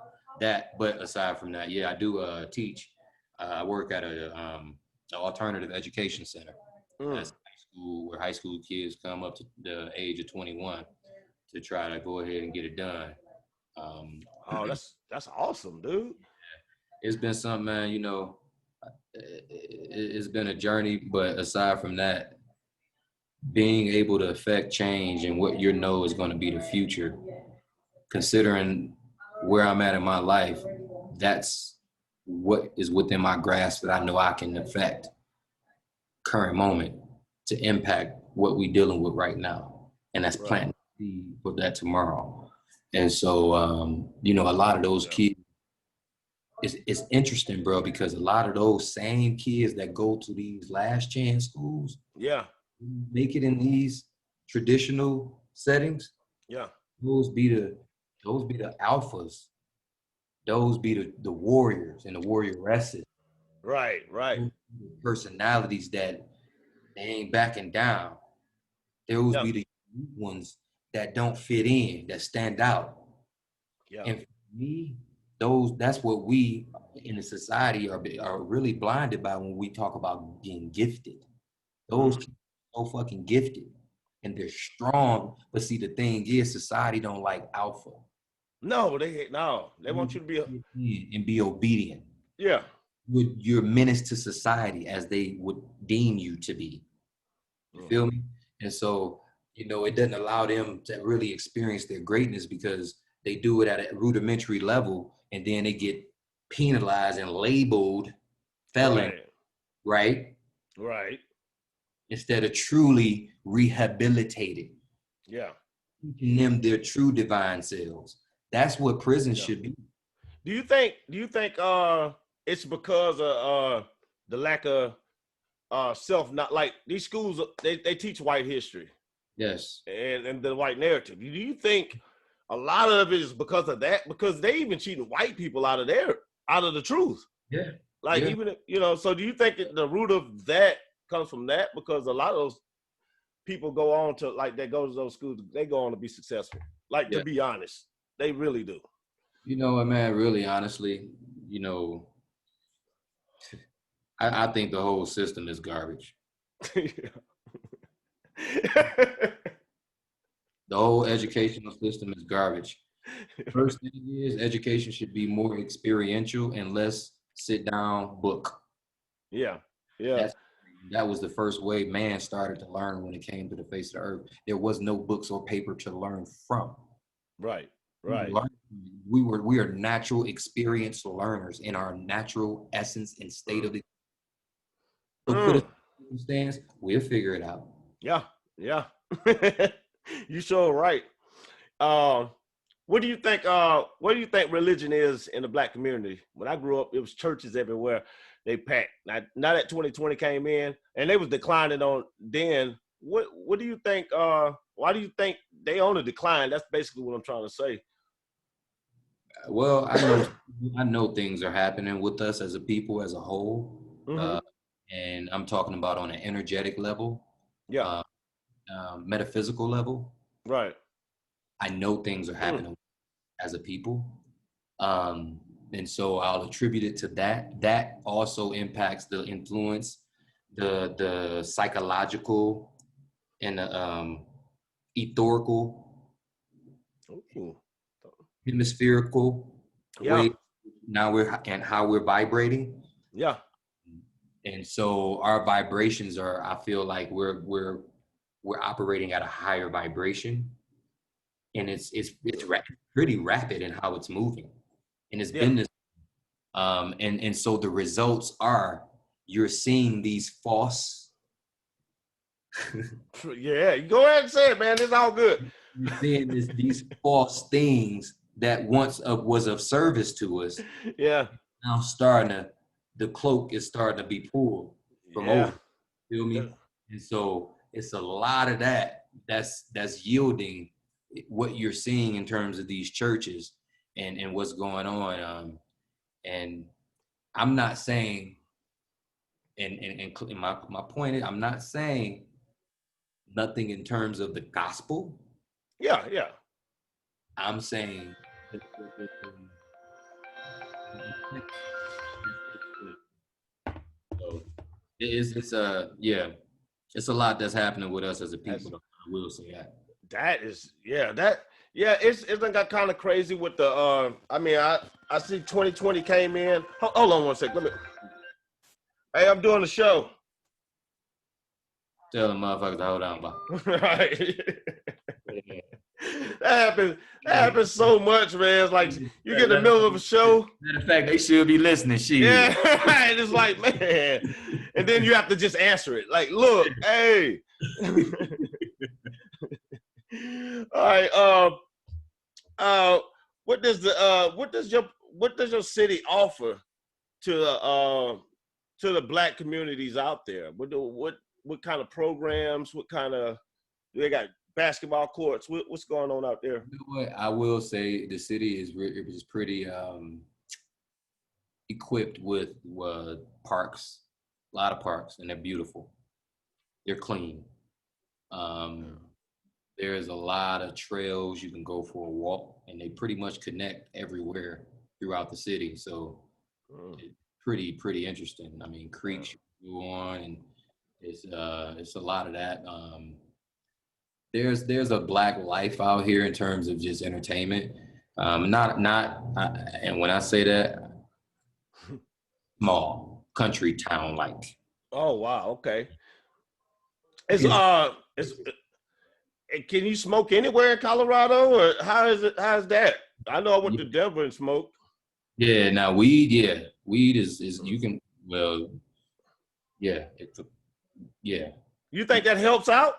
but aside from that, yeah, I do teach. I work at an alternative education center. That's high school, where high school kids come up to the age of 21 to try to go ahead and get it done. Oh, that's awesome, dude. It's been something, man. It's been a journey, but aside from that, being able to affect change and what you know is going to be the future, considering where I'm at in my life, that's what is within my grasp that I know I can affect current moment to impact what we're dealing with right now. And that's planting the seed for that tomorrow. And so, a lot of those kids, it's interesting, bro, because a lot of those same kids that go to these last chance schools, make it in these traditional settings, those be the alphas, those be the warriors and the warrioresses, right, personalities that They ain't backing down. Those Yeah. be the ones that don't fit in, that stand out. Yeah. And for me, that's what we in the society are really blinded by when we talk about being gifted. Those kids are so fucking gifted and they're strong. But see, the thing is, society don't like alpha. No, they want you to be and be obedient. yeah. You're a menace to society as they would deem you to be. You feel me? And so, you know, it doesn't allow them to really experience their greatness because they do it at a rudimentary level and then they get penalized and labeled felon, right? Right. Instead of truly rehabilitated. Yeah. Teaching them their true divine selves. That's what prison should be. Do you think it's because of the lack of self, not like these schools they teach white history. Yes. And the white narrative. Do you think a lot of it is because of that? Because they even cheating white people out of the truth. Yeah. Like even you know, so do you think the root of that comes from that? Because a lot of those people go on to like that go to those schools, they go on to be successful. Like to be honest, they really do. You know what, man, really honestly, you know, I think the whole system is garbage. The whole educational system is garbage. First thing is education should be more experiential and less sit down book. Yeah. Yeah. That was the first way man started to learn when it came to the face of the earth. There was no books or paper to learn from. Right. We are natural experience learners in our natural essence and state of the so put us in circumstance, we'll figure it out. Yeah. You sure right. What do you think religion is in the Black community? When I grew up, it was churches everywhere. They packed. Now that 2020 came in and they was declining on then. What do you think? Why do you think they on a decline? That's basically what I'm trying to say. Well, I know things are happening with us as a people as a whole, and I'm talking about on an energetic level, metaphysical level. Right. I know things are happening as a people, and so I'll attribute it to that. That also impacts the influence, the psychological, and the etherical, hemispherical way how we're vibrating. Yeah. And so our vibrations are, I feel like we're operating at a higher vibration, and it's pretty rapid in how it's moving, and it's been this, and so the results are you're seeing these false. Yeah, you go ahead and say it, man. It's all good. You're seeing these false things that once was of service to us. Yeah. Now the cloak is starting to be pulled from over. Feel me? And so it's a lot of that's yielding what you're seeing in terms of these churches and what's going on. And I'm not saying, and my point is, I'm not saying nothing in terms of the gospel. Yeah. I'm saying so it's a lot that's happening with us as a people. I will say that. It's got kind of crazy with the I see 2020 came in. Hold on one second. Hey, I'm doing the show. Tell them motherfuckers to hold on, bro. Right. That happens so much, man. It's like you get in the middle of a show. Matter of fact, they should be listening. Shit. Yeah, and it's like, man. And then you have to just answer it. Like, look, hey. All right. What does your city offer to the Black communities out there? What kind of programs? What kind of they got? Basketball courts. What's going on out there? You know what? I will say the city is pretty equipped with parks, a lot of parks, and they're beautiful. they're clean. There's a lot of trails you can go for a walk, and they pretty much connect everywhere throughout the city. So it's pretty interesting. I mean, creeks you go on, and it's a lot of that. There's a black life out here in terms of just entertainment. And when I say that, small country town like. Oh wow, okay. It's can you smoke anywhere in Colorado, or how is it? How's that? I know I went to Denver and smoked. Yeah, now weed is you can yeah. You think that helps out?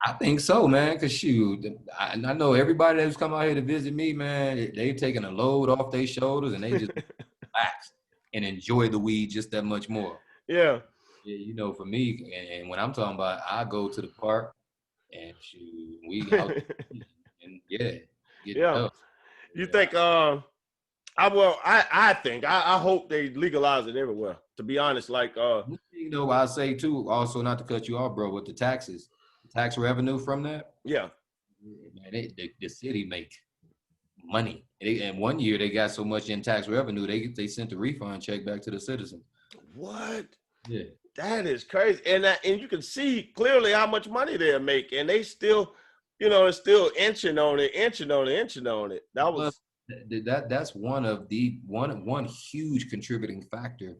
I think so, man. Cause shoot, I know everybody that's come out here to visit me, man. They taking a load off their shoulders and they just relax and enjoy the weed just that much more. Yeah. Yeah, you know, for me, and when I'm talking about, I go to the park and shoot, we out and get up. You think? I think I hope they legalize it everywhere. To be honest, like you know, I say too. Also, not to cut you off, bro, with the taxes, tax revenue from that. Yeah, man, the city make money. And 1 year they got so much in tax revenue, they sent a refund check back to the citizen. What? Yeah. That is crazy, and you can see clearly how much money they're making, and they still, it's still inching on it. That was that's one huge contributing factor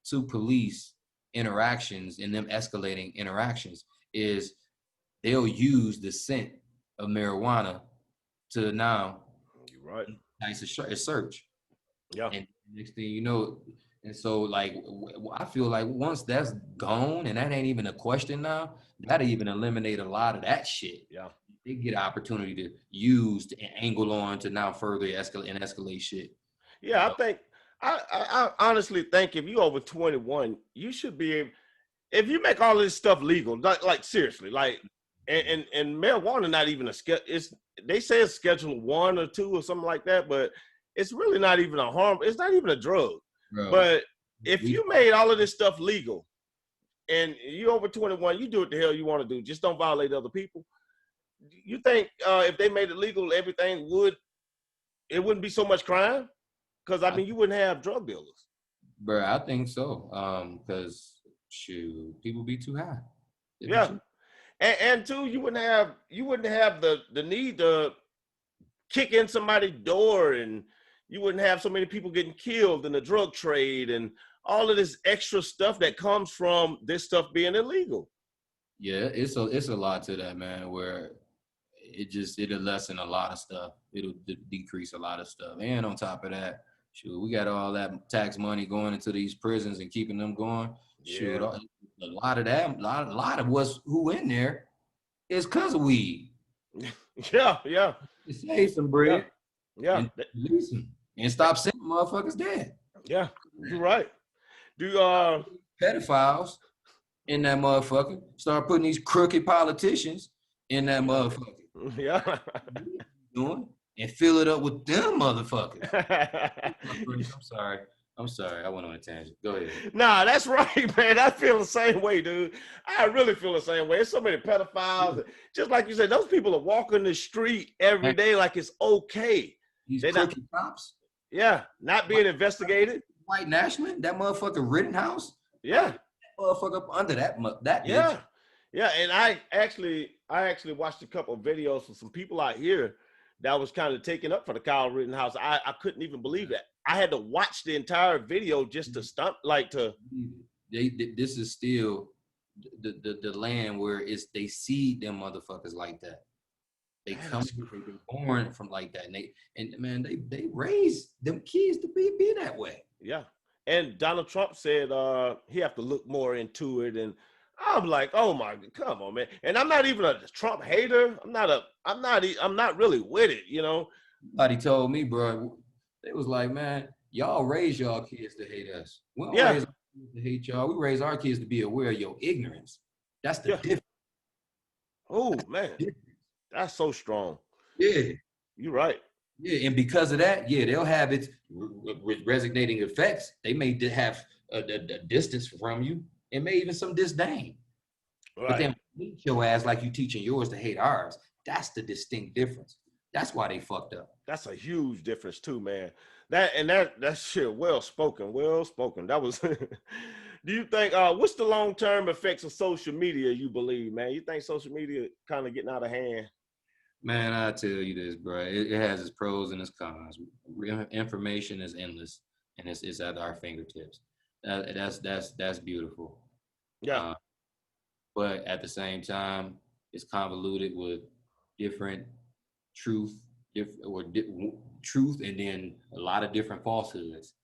to police interactions and them escalating interactions is they'll use the scent of marijuana to now. You're right. Nice a search. Yeah. And next thing you know. And so, like, I feel like once that's gone, and that ain't even a question now, that'll even eliminate a lot of that shit. Yeah. They get an opportunity to use to angle on to now further escalate shit. Yeah, I think, I honestly think if you over 21, you should be able, if you make all this stuff legal, like seriously, like, and marijuana not even they say it's Schedule 1 or 2 or something like that, but it's really not even a harm. It's not even a drug. Bro, but if you made all of this stuff legal and you over 21, you do what the hell you want to do. Just don't violate other people. You think if they made it legal, everything wouldn't be so much crime? Because, I mean, you wouldn't have drug dealers. Bro, I think so. Because, shoot, people be too high. Yeah. And two, you wouldn't have the need to kick in somebody's door, and you wouldn't have so many people getting killed in the drug trade and all of this extra stuff that comes from this stuff being illegal. Yeah, it's a lot to that, man, where it'll lessen a lot of stuff. It'll decrease a lot of stuff. And on top of that, shoot, we got all that tax money going into these prisons and keeping them going. Shoot, a lot of that, a lot of who in there is because of weed. Yeah. To save some bread. Yeah. And release them. And stop sending motherfuckers dead. Yeah, you're right. Pedophiles in that motherfucker start putting these crooked politicians in that motherfucker. Yeah. Doing and fill it up with them motherfuckers. I'm sorry. I went on a tangent. Go ahead. Nah, that's right, man. I feel the same way, dude. I really feel the same way. There's so many pedophiles. Just like you said, those people are walking the street every day like it's okay. These crooked cops. Yeah, not being investigated. White nationalist, that motherfucker Rittenhouse. Yeah, that motherfucker up under that. Yeah, yeah. And I actually watched a couple of videos from some people out here that was kind of taken up for the Kyle Rittenhouse. I couldn't even believe that. I had to watch the entire video just to stump, like to. This is still the land where they seed them motherfuckers like that. They come, they're born from like that, and they raise them kids to be that way. Yeah, and Donald Trump said he have to look more into it, and I'm like, oh my, come on, man. And I'm not even a Trump hater. I'm not really with it, you know. Somebody told me, bro, they was like, man, y'all raise y'all kids to hate us. We don't raise our kids to hate y'all. We raise our kids to be aware of your ignorance. That's the difference. Oh man. That's so strong. Yeah. You're right. Yeah, and because of that, they'll have its resonating effects. They may have a distance from you and may even some disdain. But Right. then teach your ass like you teaching yours to hate ours. That's the distinct difference. That's why they fucked up. That's a huge difference too, man. That shit, well spoken, well spoken. That was. Do you think what's the long term effects of social media? You believe, man? You think social media kind of getting out of hand? Man, I tell you this, bro. It has its pros and its cons. Information is endless, and it's at our fingertips. That's beautiful. Yeah. Uh, but at the same time, it's convoluted with different truth, truth, and then a lot of different falsehoods.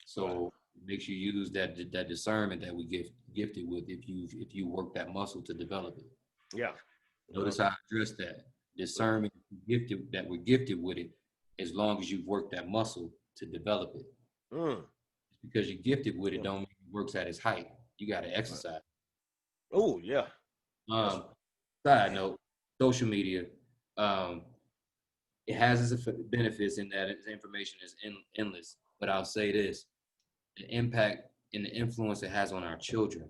So it makes you use that discernment that we gifted with if you work that muscle to develop it. Yeah. Notice how I addressed that discernment gifted that we're gifted with it, as long as you've worked that muscle to develop it. Mm. Because you're gifted with it, don't mean it works at its height. You got to exercise. Oh yeah. Side note, social media, it has its benefits in that its information is endless. But I'll say this: the impact and the influence it has on our children,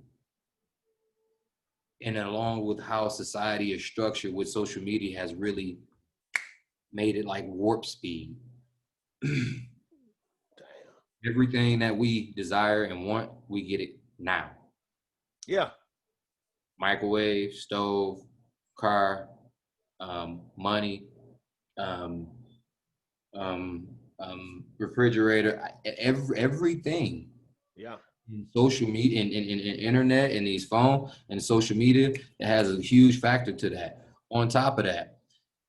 and along with how society is structured with social media, has really made it like warp speed. Everything that we desire and want, we get it now. Yeah. Microwave, stove, car, money, refrigerator, everything. Yeah. In social media, in internet, and these phones and social media, it has a huge factor to that. On top of that,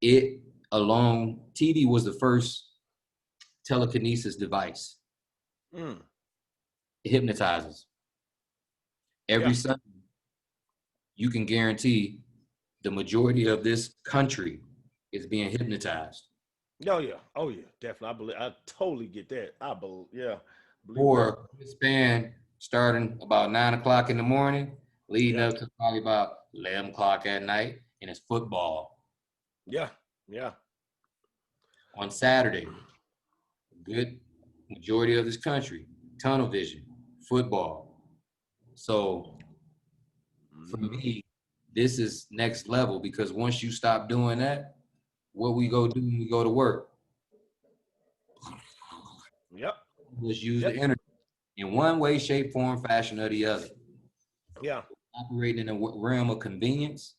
TV was the first telekinesis device. Mm. It hypnotizes. Every Sunday, you can guarantee the majority of this country is being hypnotized. Oh yeah. Oh yeah. Definitely. I totally get that. I believe. Yeah. Or span starting about 9 o'clock in the morning, leading up to probably about 11 o'clock at night, and it's football. Yeah. Yeah. On Saturday, good majority of this country, tunnel vision, football. So for me, this is next level, because once you stop doing that, what we go do when we go to work? Yep. Just use the internet in one way, shape, form, fashion, or the other. Yeah. Operating in a realm of convenience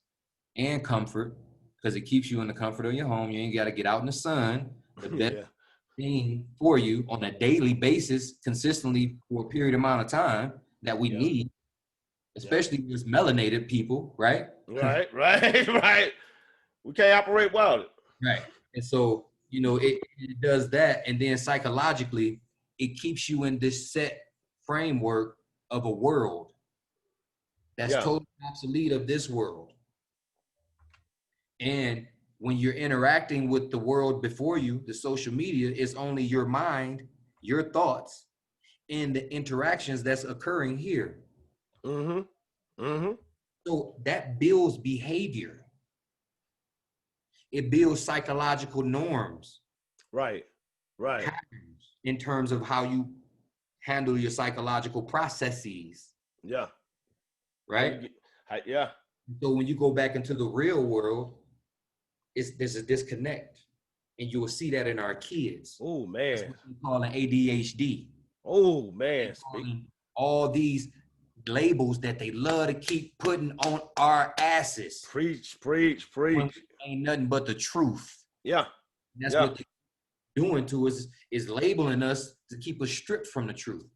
and comfort, because it keeps you in the comfort of your home. You ain't got to get out in the sun. The best thing for you on a daily basis, consistently for a period amount of time that we need, especially as melanated people, right? Right. Right. We can't operate without it. Right. And so, it does that. And then psychologically, it keeps you in this set framework of a world that's totally obsolete of this world. And when you're interacting with the world before you, the social media is only your mind, your thoughts, and the interactions that's occurring here. Mm-hmm. Mm-hmm. So that builds behavior. It builds psychological norms. Right. Right. Patterns in terms of how you handle your psychological processes. Yeah. Right? Yeah. So when you go back into the real world, there's a disconnect. And you will see that in our kids. Oh, man. That's what we call an ADHD. Oh, man. All these labels that they love to keep putting on our asses. Preach. Ain't nothing but the truth. Yeah. That's what they're doing to us, is labeling us to keep us stripped from the truth.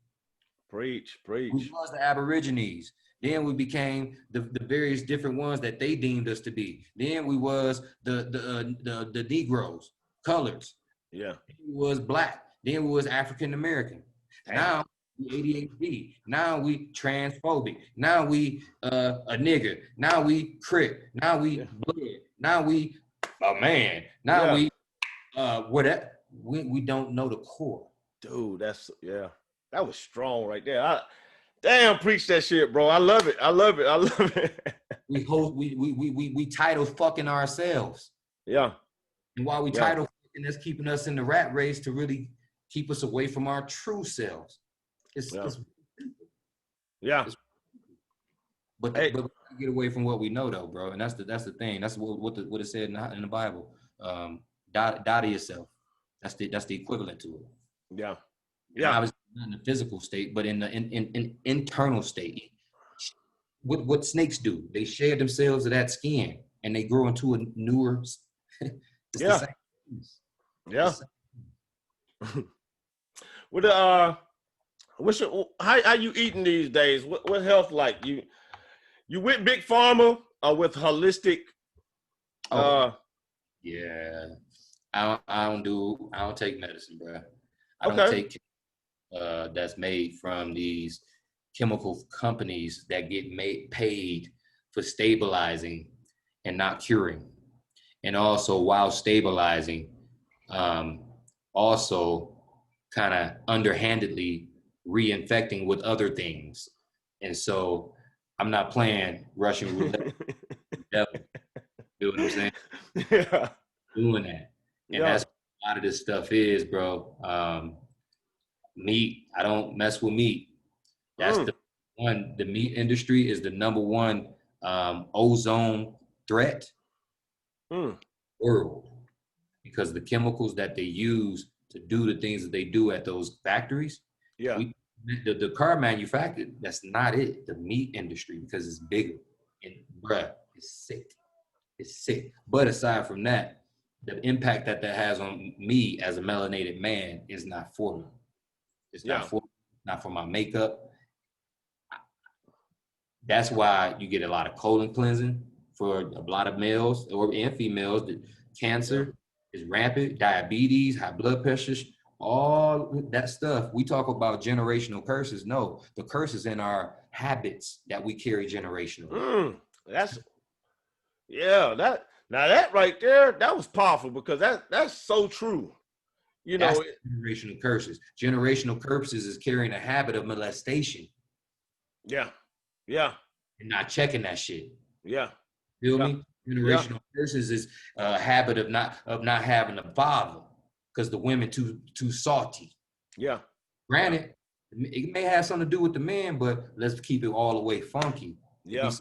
Preach. We was the Aborigines. Then we became the various different ones that they deemed us to be. Then we was the Negroes, colors. Yeah. Then we was Black. Then we was African American. Now we ADHD. Now we transphobic. Now we a nigger. Now we Crip. Now we blood. Now we a man. Now we whatever. We don't know the core. Dude, that was strong right there. Damn, preach that shit, bro. I love it. We title fucking ourselves. Yeah. And while we title fucking, that's keeping us in the rat race to really keep us away from our true selves. But get away from what we know, though, bro. And that's the thing. That's what it said in the Bible. Die to yourself. That's the equivalent to it. Yeah. And obviously not in the physical state, but in the in internal state. What snakes do? They shed themselves of that skin and they grow into a newer. It's the same. Yeah. What how you eating these days? What health like? You with Big Pharma or with holistic? Yeah. I don't take medicine, bro. I don't Okay. take that's made from these chemical companies that get paid for stabilizing and not curing. And also while stabilizing, also kind of underhandedly reinfecting with other things. And so I'm not playing Russian roulette with the devil. You know what I'm saying? Yeah. Doing that. And that's what a lot of this stuff is, bro. Meat, I don't mess with meat. That's the one. The meat industry is the number one ozone threat world, because the chemicals that they use to do the things that they do at those factories. Yeah. The car manufacturer, that's not it. The meat industry, because it's bigger. And bruh, it's sick. It's sick. But aside from that, the impact that has on me as a melanated man is not for me. It's not for my makeup. That's why you get a lot of colon cleansing for a lot of males and females. The cancer is rampant, diabetes, high blood pressure, all that stuff. We talk about generational curses. No, the curse is in our habits that we carry generationally. That right there, that was powerful, because that's so true. You know, generational curses. Generational curses is carrying a habit of molestation. Yeah. And not checking that shit. Yeah. Feel me? Generational curses is a habit of not having a father because the women too salty. Yeah. Granted, it may have something to do with the men, but let's keep it all the way funky. Yeah.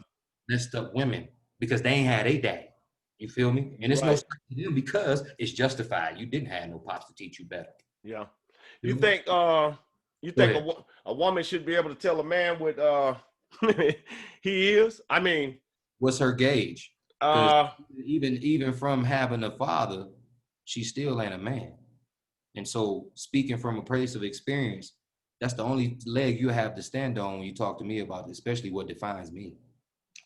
Messed up women because they ain't had a dad. You feel me? And it's no stuff to them because it's justified. You didn't have no pops to teach you better. Yeah. You think a woman should be able to tell a man what he is? I mean, what's her gauge? Even from having a father, she still ain't a man. And so, speaking from a place of experience, that's the only leg you have to stand on when you talk to me about this, especially what defines me.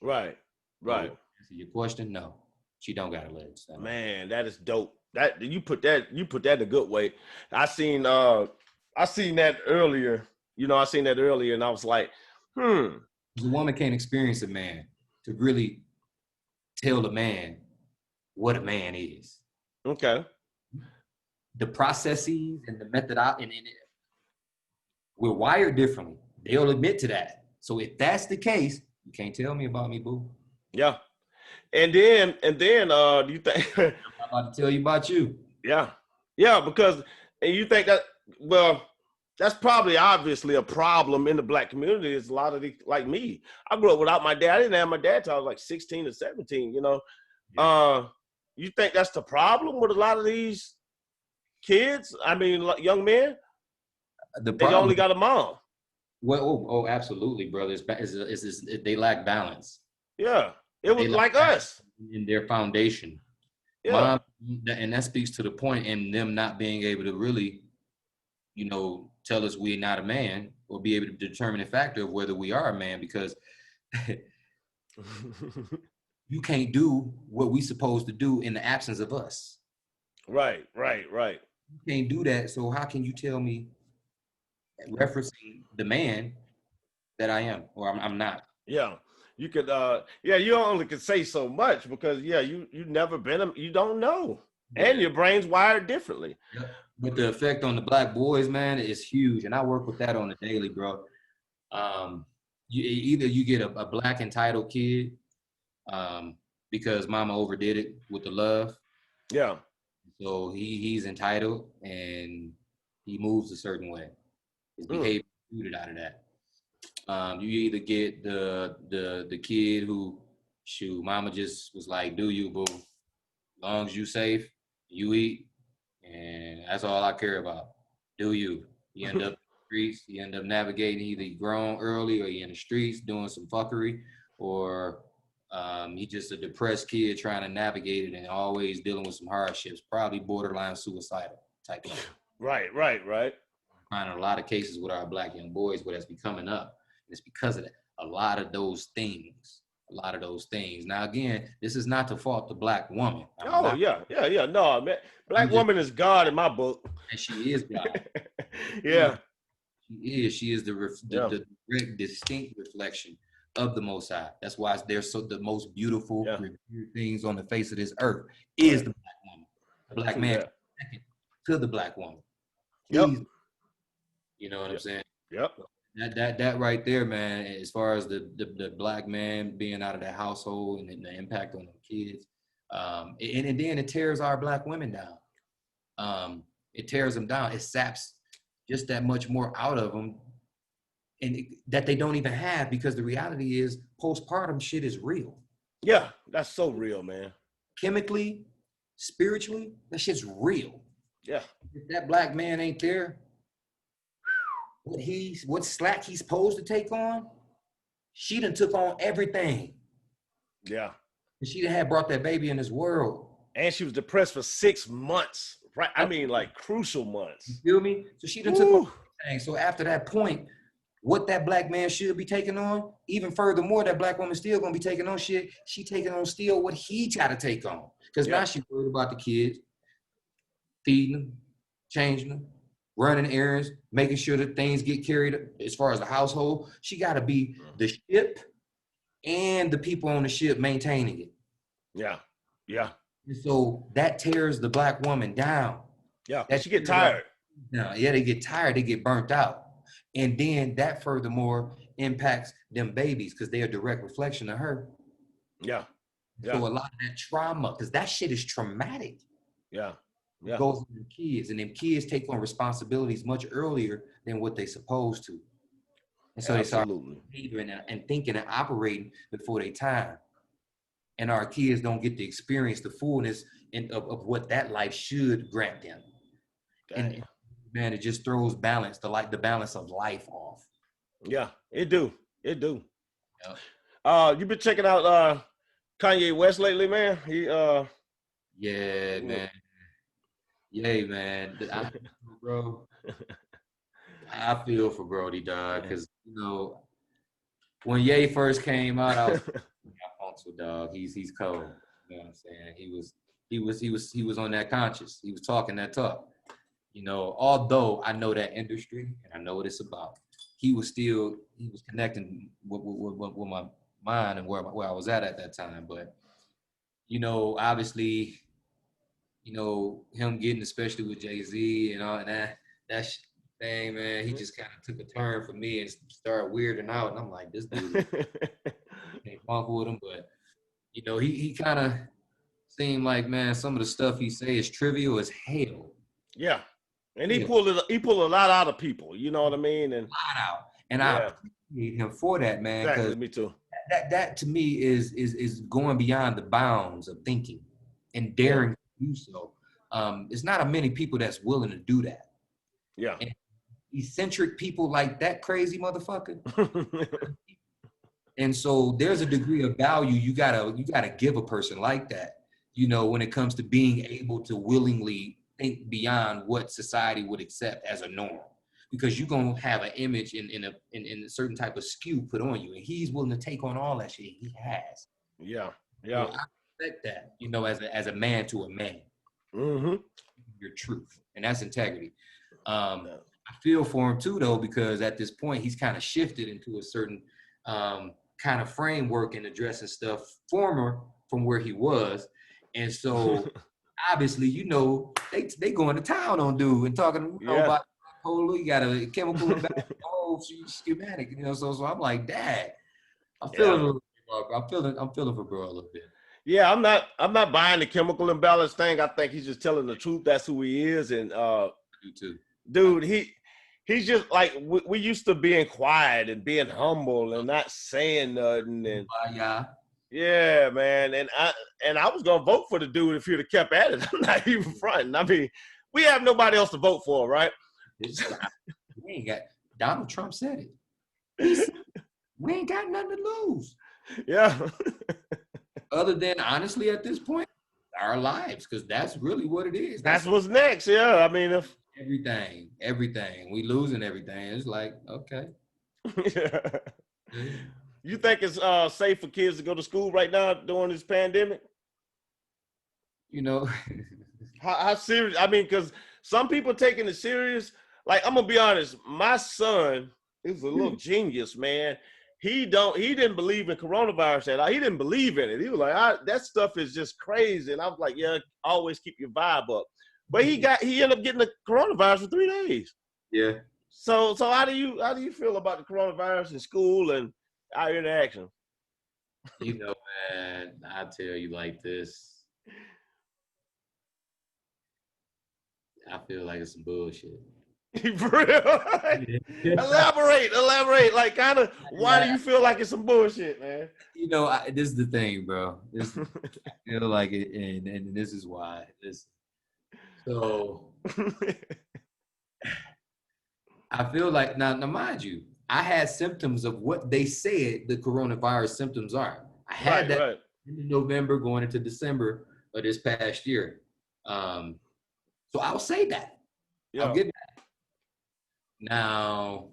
Right. So, answer your question, no, she don't got a leg. Man, that is dope. That you put that in a good way. I seen that earlier. You know, I seen that earlier, and I was like, The woman can't experience a man to really tell a man what a man is. Okay. The processes and the method we're wired differently. They'll admit to that. So if that's the case, you can't tell me about me, boo. Yeah. And then do you think I'm about to tell you about you? Yeah. Because and you think that, well, that's probably obviously a problem in the Black community. Is a lot of like me. I grew up without my dad. I didn't have my dad till I was like 16 or 17. You know, you think that's the problem with a lot of these kids? I mean, like young men. They only got a mom. Well, absolutely, brother. They lack balance. Yeah, it was like us in their foundation. Yeah, Mom, and that speaks to the point in them not being able to really, tell us we're not a man or be able to determine the factor of whether we are a man, because you can't do what we supposed to do in the absence of us. Right. You can't do that. So how can you tell me, referencing the man, that I am or I'm not? Yeah, you could. You only could say so much because you never been. You don't know, and your brain's wired differently. Yep. But the effect on the Black boys, man, is huge, and I work with that on a daily, bro. You get a Black entitled kid, because mama overdid it with the love. Yeah. So he's entitled and he moves a certain way. His behavior is rooted out of that. You either get the kid who, shoot, mama just was like, do you, boo? As long as you safe, you eat, and that's all I care about. Do you? You end up in the streets, you end up navigating, either you grown early or you in the streets doing some fuckery, or he just a depressed kid trying to navigate it and always dealing with some hardships, probably borderline suicidal type of. Right. Finding a lot of cases with our Black young boys where that's be coming up. And it's because of that. A lot of those things. Now, again, this is not to fault the Black woman. Yeah. No, man. Black woman is God in my book. And she is God. Yeah. She is the direct, distinct reflection of the Most High. That's why there's the most beautiful things on the face of this earth is the Black woman. The Black man is second to the Black woman. You know what I'm saying? Yep. That right there, man, as far as the Black man being out of the household and the impact on the kids, and then it tears our Black women down. It tears them down. It saps just that much more out of them, and that they don't even have, because the reality is postpartum shit is real. Yeah, that's so real, man. Chemically, spiritually, that shit's real. Yeah. If that Black man ain't there, what slack he's supposed to take on, she done took on everything. Yeah. And she done had brought that baby in this world. And she was depressed for 6 months. Right. I mean, like crucial months. You feel me? So she done took on everything. So after that point, what that Black man should be taking on, even furthermore, that Black woman still gonna be taking on shit. She taking on still what he got to take on. Because now she's worried about the kids, feeding them, changing them, running errands, making sure that things get carried as far as the household. She got to be the ship and the people on the ship maintaining it. Yeah. And so that tears the Black woman down. Yeah, she get tired. They get tired, they get burnt out. And then that furthermore impacts them babies because they're a direct reflection of her. Yeah. So a lot of that trauma, because that shit is traumatic. Yeah. Goes to the kids, and them kids take on responsibilities much earlier than what they supposed to. And so they start behaving and thinking and operating before their time. And our kids don't get to experience the fullness of what that life should grant them. And man, it just throws the balance of life off. Yeah, it do. Yeah. You been checking out Kanye West lately, man? Man. Yay, man. Bro, I feel for Brody, dog, because when Ye first came out, I was dog. He's cold. You know what I'm saying? He was on that conscious. He was talking that talk. Although I know that industry and I know what it's about, he was connecting with my mind and where I was at that time. But obviously, him getting, especially with Jay-Z and all that thing, man, he just kind of took a turn for me and started weirding out. And I'm like, this dude can't funk with him. But, he kind of seemed like, man, some of the stuff he say is trivial as hell. Yeah. And he pulled a lot out of people. You know what I mean? And a lot out. And I appreciate him for that, man. Exactly, me too. That to me is going beyond the bounds of thinking and daring to do so. It's not many people that's willing to do that. Yeah. And eccentric people like that crazy motherfucker. And so there's a degree of value you gotta give a person like that, when it comes to being able to willingly think beyond what society would accept as a norm. Because you're gonna have an image in a certain type of skew put on you, and he's willing to take on all that shit. He has. Yeah. So I respect that, as a man to a man. Mm-hmm. Your truth, and that's integrity. I feel for him too, though, because at this point he's kind of shifted into a certain kind of framework and addressing stuff from where he was, and so obviously, they going to town on dude and talking about you got a chemical imbalance, schematic, So I'm like, Dad, I'm feeling for bro a little bit. Yeah, I'm not buying the chemical imbalance thing. I think he's just telling the truth. That's who he is, and you too, dude. he's just like we used to being quiet and being humble and not saying nothing. And yeah, man. And I was gonna vote for the dude if he'd have kept at it. I'm not even fronting. I mean, we have nobody else to vote for, right? We ain't got. Donald Trump said it. He said, we ain't got nothing to lose. Yeah. Other than honestly, at this point, our lives, because that's really what it is. That's what's next. Yeah. I mean, if everything, we losing everything. It's like, okay. Yeah. You think it's safe for kids to go to school right now during this pandemic? You know, how serious? I mean, because some people taking it serious. Like, I'm gonna be honest, my son is a little genius, man. He didn't believe in coronavirus at all. He didn't believe in it. He was like, that stuff is just crazy. And I was like, yeah, always keep your vibe up. But he ended up getting the coronavirus for 3 days. Yeah. So how do you feel about the coronavirus in school and our interaction? You know, man, I tell you like this. I feel like it's some bullshit. For real? Elaborate. Like, kind of, why do you feel like it's some bullshit, man? You know, this is the thing, bro. I feel like it, and this is why. So, I feel like, now mind you, I had symptoms of what they said the coronavirus symptoms are. I had that in November going into December of this past year. So I'll say that. Yeah. I'll give that. Now,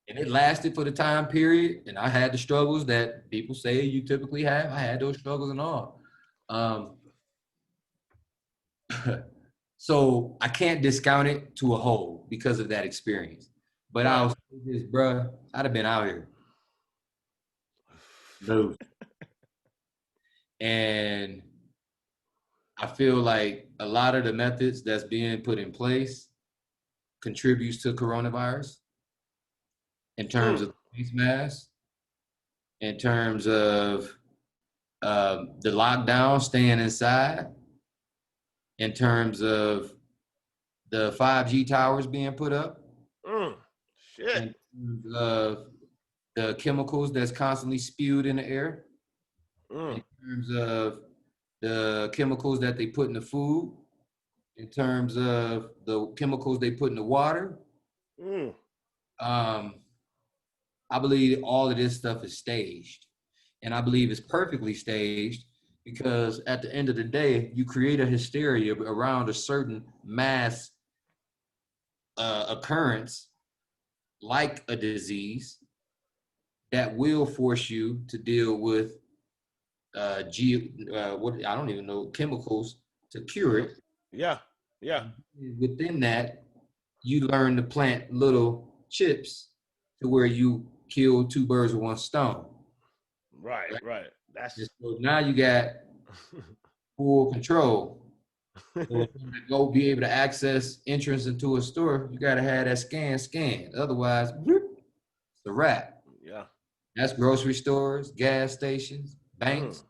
and it lasted for the time period, and I had the struggles that people say you typically have. I had those struggles and all. So I can't discount it to a whole because of that experience. But I'll say this, bro, I'd have been out here. No. And I feel like a lot of the methods that's being put in place contributes to coronavirus in terms of face masks, in terms of the lockdown, staying inside, in terms of the 5G towers being put up, shit. in terms of the chemicals that's constantly spewed in the air, in terms of the chemicals that they put in the food, in terms of the chemicals they put in the water. I believe all of this stuff is staged. And I believe it's perfectly staged because at the end of the day, you create a hysteria around a certain mass occurrence, like a disease, that will force you to deal with what I don't even know, chemicals to cure it. Yeah. Within that, you learn to plant little chips to where you kill 2 birds with 1 stone. Right. That's just, so now you got full control. So to go be able to access entrance into a store, you got to have that scan. Otherwise, it's a wrap. Yeah. That's grocery stores, gas stations, banks,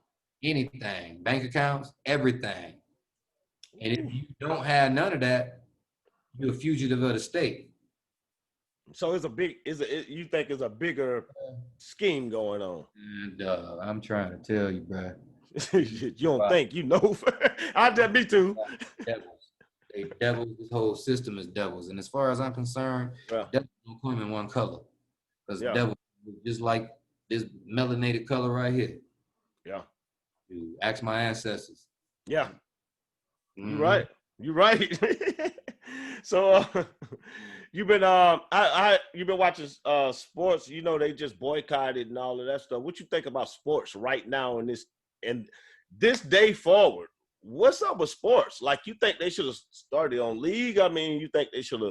anything, bank accounts, everything. And if you don't have none of that, you're a fugitive of the state. So you think it's a bigger scheme going on? And I'm trying to tell you, bro. You don't think, you know? Me too. Devils. They devils. This whole system is devils. And as far as I'm concerned, devils don't come in one color. Because devils just like this melanated color right here. Yeah. You ask my ancestors. Yeah. You're right. So you've been you've been watching sports. You know, they just boycotted and all of that stuff. What you think about sports right now in this day forward? What's up with sports? Like, you think they should have started on league? I mean, you think they should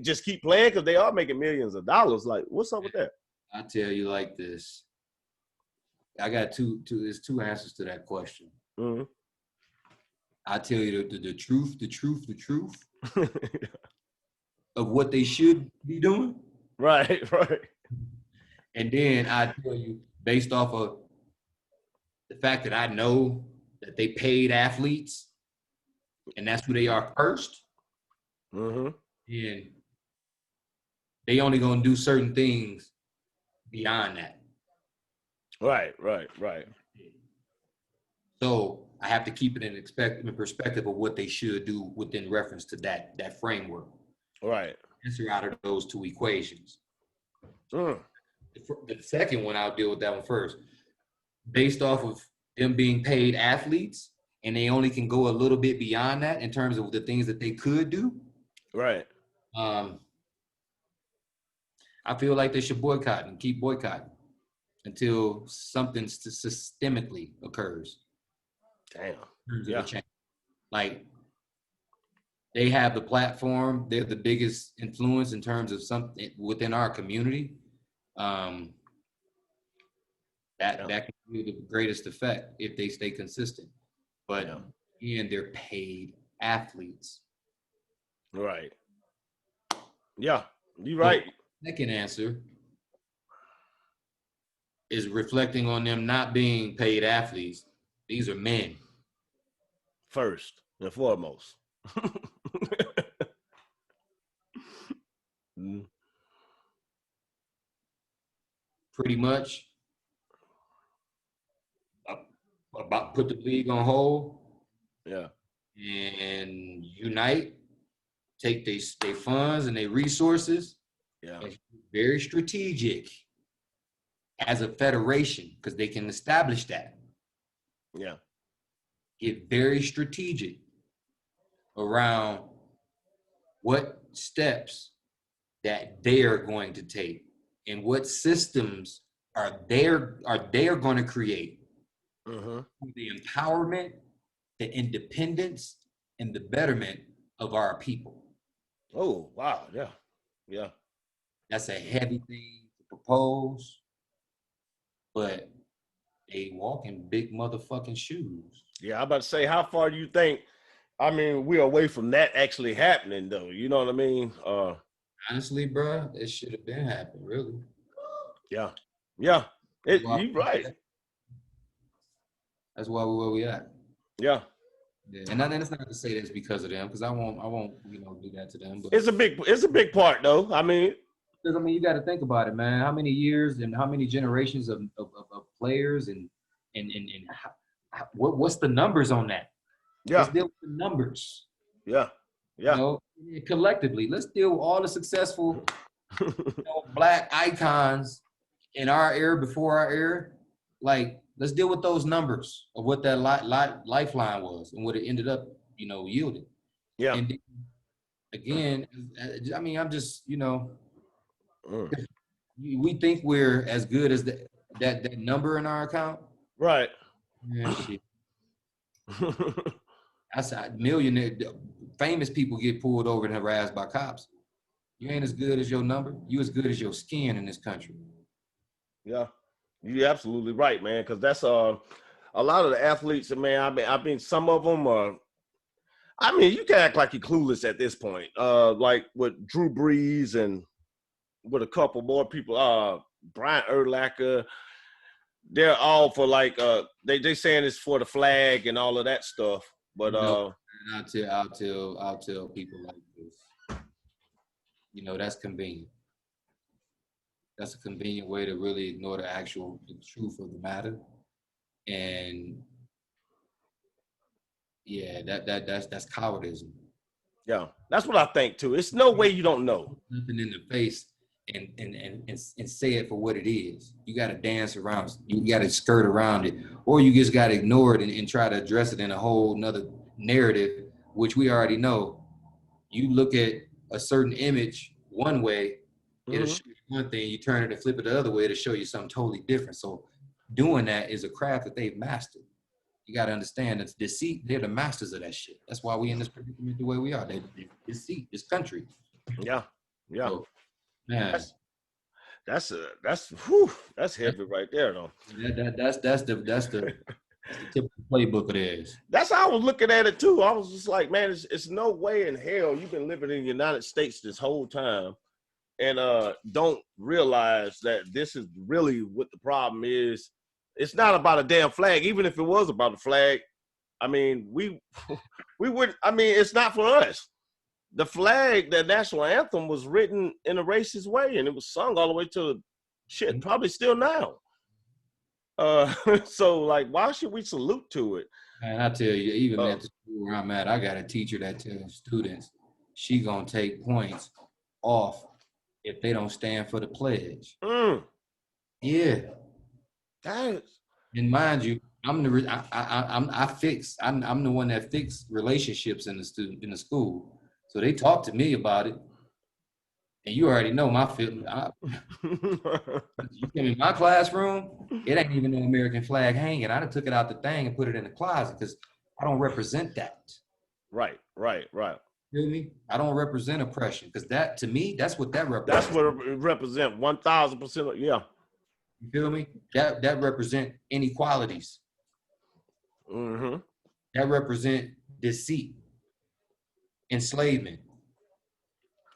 just keep playing because they are making millions of dollars? Like, what's up with that? I tell you like this. I got there's 2 answers to that question. Mm-hmm. I tell you the truth of what they should be doing. Right. And then I tell you, based off of the fact that I know that they paid athletes and that's who they are first. Mm-hmm. And they only gonna do certain things beyond that. Right. So I have to keep it in perspective of what they should do within reference to that framework. Right. Answer out of those two equations. Mm. The second one, I'll deal with that one first. Based off of them being paid athletes, and they only can go a little bit beyond that in terms of the things that they could do. Right. I feel like they should boycott and keep boycotting until something systemically occurs. Damn. Yeah. Like, they have the platform. They're the biggest influence in terms of something within our community. That can be the greatest effect if they stay consistent. But again, they're paid athletes. Right. Yeah, you're right. So, second answer is reflecting on them not being paid athletes. These are men. First and foremost. Pretty much about put the league on hold. Yeah. And unite, take their funds and their resources. Yeah. And very strategic as a federation, because they can establish that. Yeah. Get very strategic around what steps that they're going to take and what systems are they going to create for the empowerment, the independence, and the betterment of our people. Oh, wow. Yeah. Yeah. That's a heavy thing to propose, but they walk in big motherfucking shoes. Yeah, I'm about to say, how far do you think, I mean, we're away from that actually happening, though? You know what I mean? Honestly, bro, it should have been happening, really. Yeah. Yeah. You're right. That's why we're where we at. Yeah. And it's not to say that's because of them, because I won't, do that to them. But it's a big part, though. I mean, you got to think about it, man. How many years and how many generations of players and what's the numbers on that? Yeah. Let's deal with the numbers. Yeah. Yeah. You know, collectively, let's deal with all the successful Black icons in our era, before our era. Like, let's deal with those numbers of what that lifeline was and what it ended up, yielding. Yeah. And then, again, I mean, I'm just, we think we're as good as that number in our account. Right. Man, shit. That's a millionaire. Famous people get pulled over and harassed by cops. You ain't as good as your number. You as good as your skin in this country. Yeah, you're absolutely right, man. Because that's a lot of the athletes, man. I mean, some of them are. I mean, you can act like you're clueless at this point. Like with Drew Brees and with a couple more people, Brian Urlacher. They're all for like they saying it's for the flag and all of that stuff. But I'll tell people like this. That's convenient. That's a convenient way to really ignore the truth of the matter. And yeah, that's cowardice. Yeah, that's what I think too. It's no way you don't know. Nothing in the face and say it for what it is. You got to dance around. You got to skirt around it, or you just got to ignore it and try to address it in a whole nother narrative, which we already know. You look at a certain image one way, it'll show you one thing. You turn it and flip it the other way, it'll show you something totally different. So doing that is a craft that they've mastered. You got to understand that deceit, they're the masters of that shit. That's why we in this predicament the way we are. They deceit this country. Yeah. Yeah. So, man, that's heavy right there, though. That's the typical playbook of theirs. That's how I was looking at it too. I was just like, man, it's no way in hell you've been living in the United States this whole time and don't realize that this is really what the problem is. It's not about a damn flag. Even if it was about a flag, I mean, we wouldn't. I mean, it's not for us. the flag, the national anthem, was written in a racist way, and it was sung all the way to shit, probably still now. So like, why should we salute to it? And I tell you, even at the school where I'm at, I got a teacher that tells students she gonna take points off if they don't stand for the pledge. Yeah. That is... And mind you, I'm the one that fix relationships in the school. So they talk to me about it, and you already know my feeling. You came in my classroom, it ain't even no American flag hanging. I done took it out the thing and put it in the closet because I don't represent that. Right. You feel me? I don't represent oppression because that, to me, that's what that represents. That's what it represents. 1,000%. Yeah. You feel me? That represent inequalities. That represent deceit, enslavement.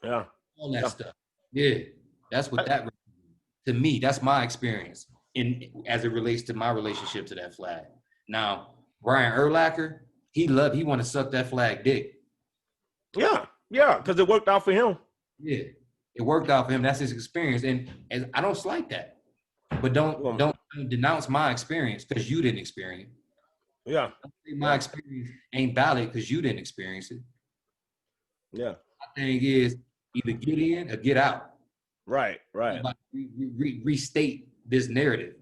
Yeah. All that stuff. Yeah. That's what that represents. To me, that's my experience as it relates to my relationship to that flag. Now, Brian Urlacher, he want to suck that flag dick. Yeah, because it worked out for him. Yeah, it worked out for him. That's his experience, and I don't slight that. But don't denounce my experience because you didn't experience it. Yeah. My experience ain't valid because you didn't experience it. Yeah. My thing is either get in or get out. Right. Restate this narrative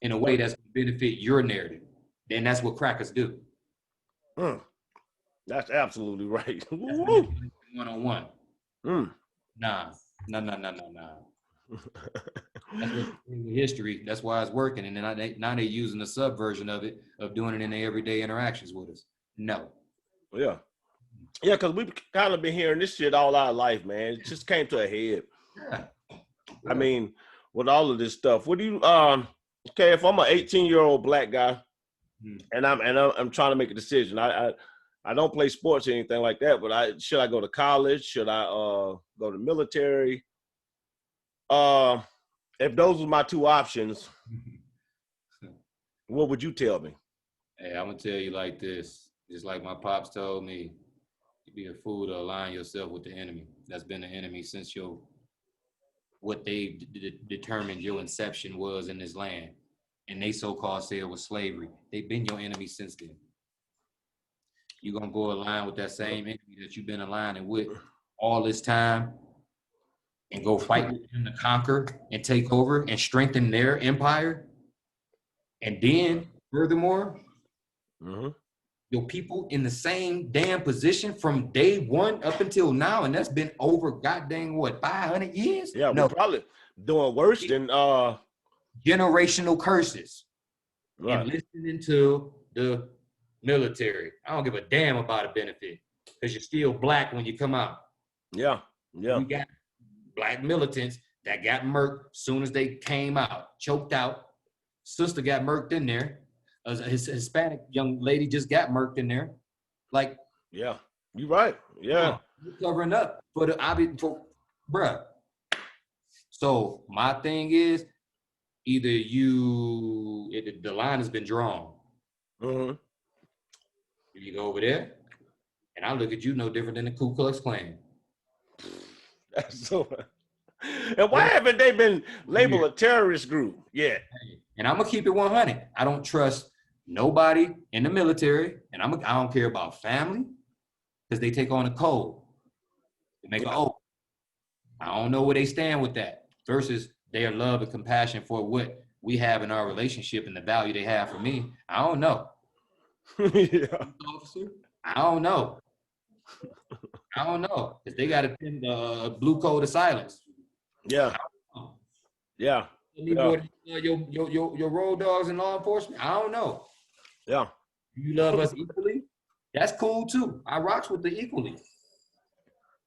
in a way that's going to benefit your narrative. Then that's what crackers do. That's absolutely right. One-on-one. Nah. That's history. That's why it's working. And then now they're using the subversion of it, of doing it in their everyday interactions with us. No. Yeah, because we've kind of been hearing this shit all our life, man. It just came to a head. Yeah. I mean, with all of this stuff, what do you okay, if I'm an 18-year-old black guy and I'm trying to make a decision. I don't play sports or anything like that, but should I go to college? Should I go to military? If those were my two options, what would you tell me? Hey, I'm gonna tell you like this. Just like my pops told me, you'd be a fool to align yourself with the enemy. That's been the enemy since what they determined your inception was in this land. And they so-called say it was slavery. They've been your enemy since then. You're gonna go align with that same enemy that you've been aligning with all this time and go fight with them to conquer and take over and strengthen their empire. And then, furthermore, your people in the same damn position from day one up until now, and that's been over goddamn what, 500 years? Yeah, no, we're probably doing worse than generational curses. Right. And listening to the military. I don't give a damn about a benefit because you're still black when you come out. Yeah. We got black militants that got murked soon as they came out, choked out. Sister got murked in there. A Hispanic young lady just got murked in there. Like, yeah, you're right. Yeah, you're covering up for bruh. So my thing is, either the line has been drawn. You go over there, and I look at you no different than the Ku Klux Klan. That's so. And why haven't they been labeled a terrorist group yet? And I'm gonna keep it 100. I don't trust nobody in the military, and I don't care about family because they take on a code. They make an oath. I don't know where they stand with that versus their love and compassion for what we have in our relationship and the value they have for me. I don't know. Officer, I don't know. Because they got a blue code of silence. Yeah. Your road dogs and law enforcement. I don't know. Yeah. You love us equally. That's cool too. I rocks with the equally.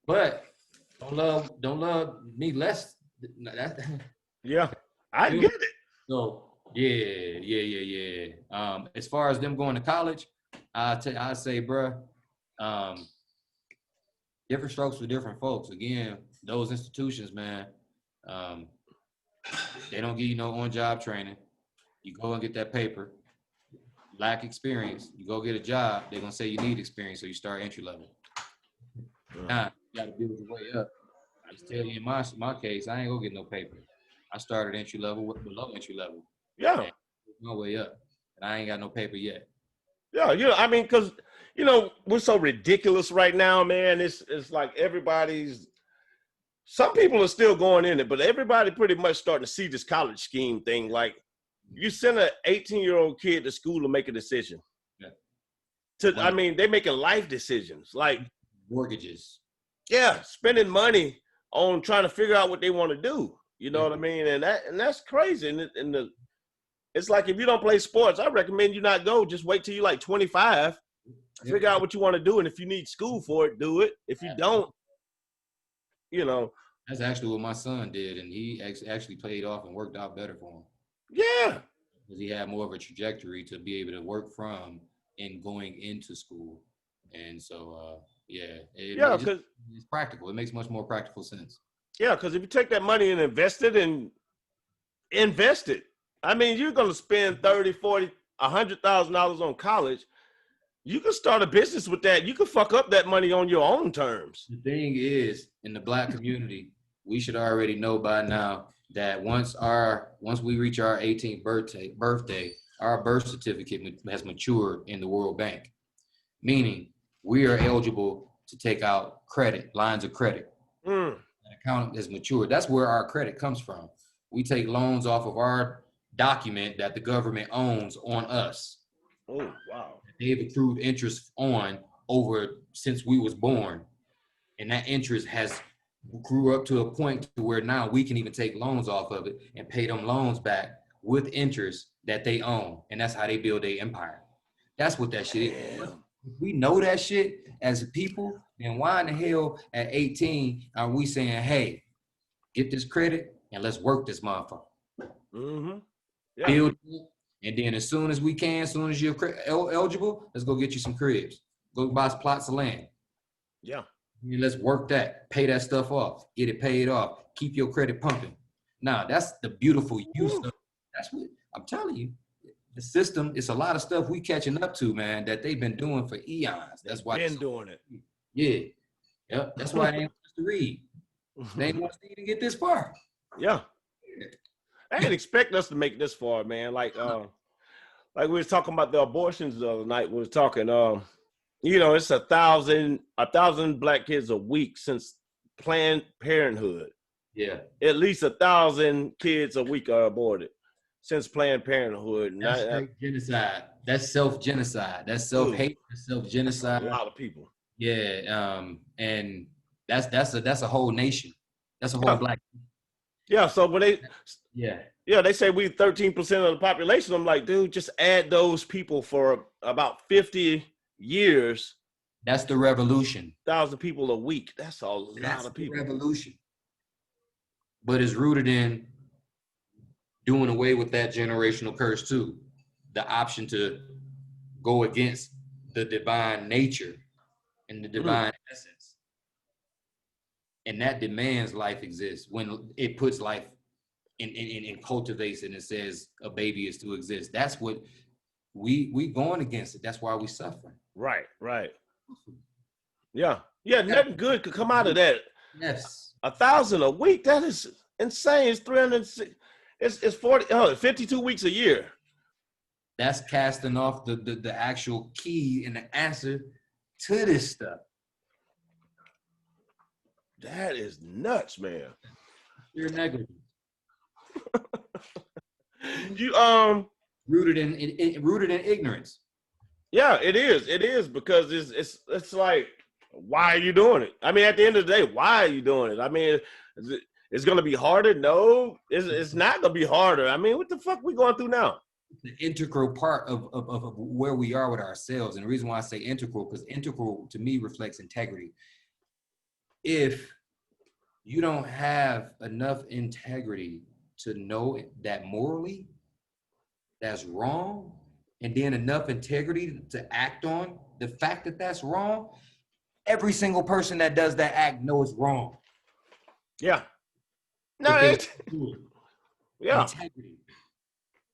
But don't love me less. Yeah. I get it. So yeah. As far as them going to college, I say, bro, different strokes for different folks. Again, those institutions, man, they don't give you no on-job training. You go and get that paper. Lack experience, you go get a job, they're gonna say you need experience, so you start entry level. Nah, you got to build your way up. I just tell you, in my case, I ain't gonna get no paper. I started entry level with below entry level. Yeah. And my way up, and I ain't got no paper yet. Yeah, I mean, because we're so ridiculous right now, man. It's like everybody's. Some people are still going in it, but everybody pretty much starting to see this college scheme thing. Like, you send an 18-year-old kid to school to make a decision. Yeah. I mean, they making life decisions, like mortgages. Yeah, spending money on trying to figure out what they want to do. You know what I mean? And that's crazy. And it's like, if you don't play sports, I recommend you not go. Just wait till you're like 25, figure out what you want to do, and if you need school for it, do it. If you don't, That's actually what my son did, and he actually paid off and worked out better for him. Yeah. Because he had more of a trajectory to be able to work from and going into school. And so, it's practical. It makes much more practical sense. Yeah, because if you take that money and invest it, I mean, you're going to spend $30,000, $40,000, $100,000 on college. You can start a business with that. You can fuck up that money on your own terms. The thing is, in the Black community, we should already know by now that once we reach our 18th birthday, our birth certificate has matured in the World Bank, meaning we are eligible to take out lines of credit. An account has matured. That's where our credit comes from. We take loans off of our document that the government owns on us. Oh, wow. They've accrued interest on over since we was born. And that interest has grew up to a point to where now we can even take loans off of it and pay them loans back with interest that they own. And that's how they build their empire. That's what that shit is. If we know that shit as people, then why in the hell at 18 are we saying, hey, get this credit and let's work this motherfucker? Mm-hmm. Yeah. Build it, and then as soon as you're eligible, let's go get you some cribs. Go buy some plots of land. Yeah. Let's work that, pay that stuff off, get it paid off, keep your credit pumping. Now, that's the beautiful use of it. That's what I'm telling you. The system, it's a lot of stuff we catching up to, man, that they've been doing for eons. That's why they've been doing it. Yeah. Yep. That's why they ain't want us to read. They ain't want us to even get this far. Yeah. I didn't expect us to make this far, man. Like we was talking about the abortions the other night. We was talking, it's 1,000 Black kids a week since Planned Parenthood. Yeah. At least 1,000 kids a week are aborted since Planned Parenthood. That's genocide. That's self-genocide. That's self-hate. That's self-genocide. A lot of people. Yeah. And that's a whole nation. That's a whole Black. Yeah. So when they they say we 13% of the population. I'm like, dude, just add those people for about 50 years. That's the revolution. 1,000 people a week. That's a lot of people. Revolution. But it's rooted in doing away with that generational curse too. The option to go against the divine nature and the divine essence. And that demands life exists. When it puts life in cultivates and it says a baby is to exist. That's what we going against it. That's why we suffering. Right. Yeah. Nothing good could come out of that. Yes. 1,000 a week. That is insane. It's 300. It's 52 weeks a year. That's casting off the actual key and the answer to this stuff. That is nuts, man. You're negligent. You rooted in ignorance. Yeah, it is because it's like, why are you doing it? I mean, at the end of the day, why are you doing it? I mean, it's gonna be harder. No, it's not gonna be harder. I mean, what the fuck we going through now? The integral part of where we are with ourselves, and the reason why I say integral, because integral to me reflects integrity. If you don't have enough integrity to know that morally that's wrong, and then enough integrity to act on the fact that that's wrong, every single person that does that act knows it's wrong. Yeah. Integrity.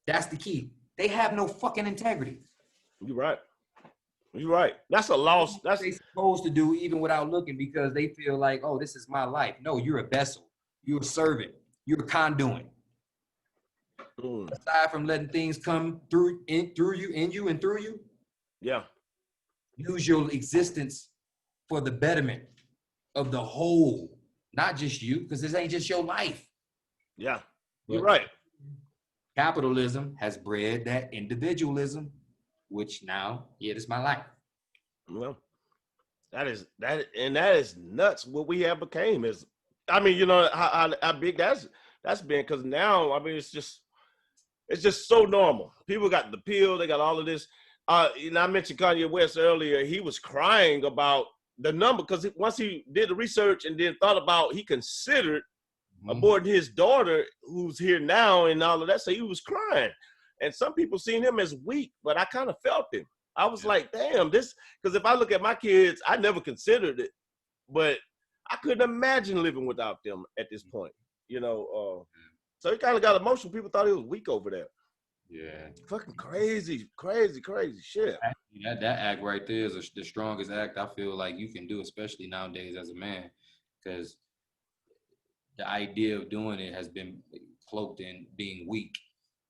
That's the key. They have no fucking integrity. You're right. You're right. That's a loss. What That's they supposed to do even without looking because they feel like, oh, this is my life. No, you're a vessel. You're a servant. You're a conduit. Aside from letting things come through you, in you, and through you, yeah. use your existence for the betterment of the whole, not just you, because this ain't just your life. Yeah. You're right. Capitalism has bred that individualism, which now it is my life. Well, that is nuts. What we have became is, I mean, you know how big that's been, because now, I mean, it's just so normal. People got the pill, they got all of this. You know, I mentioned Kanye West earlier. He was crying about the number because once he did the research and then thought about, he considered aborting his daughter, who's here now, and all of that. So he was crying, and some people seen him as weak, but I kind of felt him. I was like, damn, this, because if I look at my kids, I never considered it, but I couldn't imagine living without them at this point, you know. So he kind of got emotional. People thought he was weak over there. Yeah. Fucking crazy shit. That act right there is the strongest act I feel like you can do, especially nowadays as a man, because the idea of doing it has been cloaked in being weak.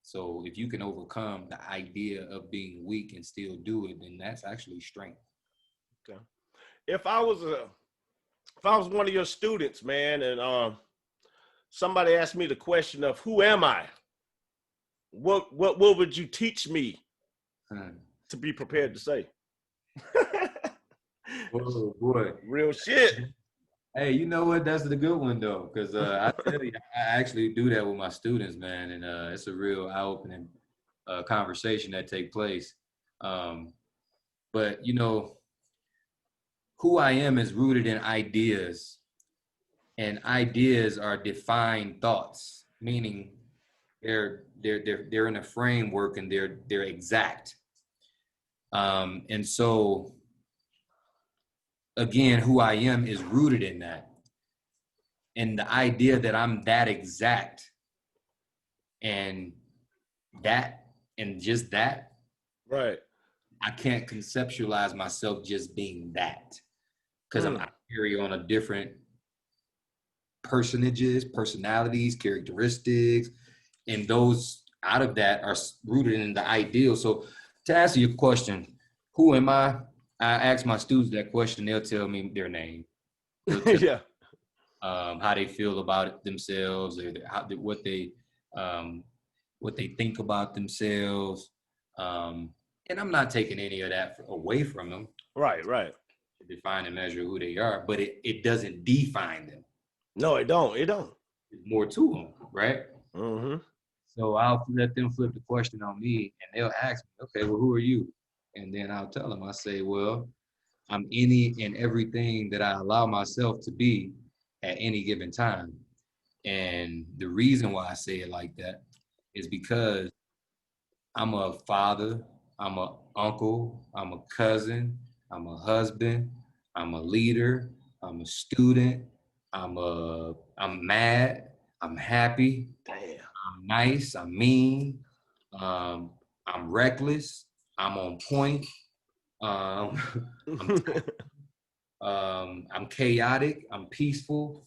So if you can overcome the idea of being weak and still do it, then that's actually strength. Okay. If I was one of your students, man, and somebody asked me the question of who am I? What would you teach me to be prepared to say? Oh boy, real shit. Hey, you know what? That's the good one though, because I tell you, I actually do that with my students, man, and it's a real eye-opening conversation that take place. But you know, who I am is rooted in ideas, and ideas are defined thoughts, meaning they're in a framework and they're exact. And so again, who I am is rooted in that. And the idea that I'm that exact and just that, right? I can't conceptualize myself just being that, because I carry on a different personalities, characteristics, and those out of that are rooted in the ideal. So to answer your question, who am I? I ask my students that question, they'll tell me their name. Yeah. How they feel about it themselves, or what they think about themselves. And I'm not taking any of that away from them. Right. To define and measure who they are, but it doesn't define them. No, it don't. There's more to them, right? Mm-hmm. So I'll let them flip the question on me, and they'll ask me, okay, well, who are you? And then I'll tell them, I say, well, I'm any and everything that I allow myself to be at any given time. And the reason why I say it like that is because I'm a father, I'm an uncle, I'm a cousin, I'm a husband, I'm a leader, I'm a student, I'm mad, I'm happy, I'm nice, I'm mean, I'm reckless, I'm on point, I'm chaotic, I'm peaceful.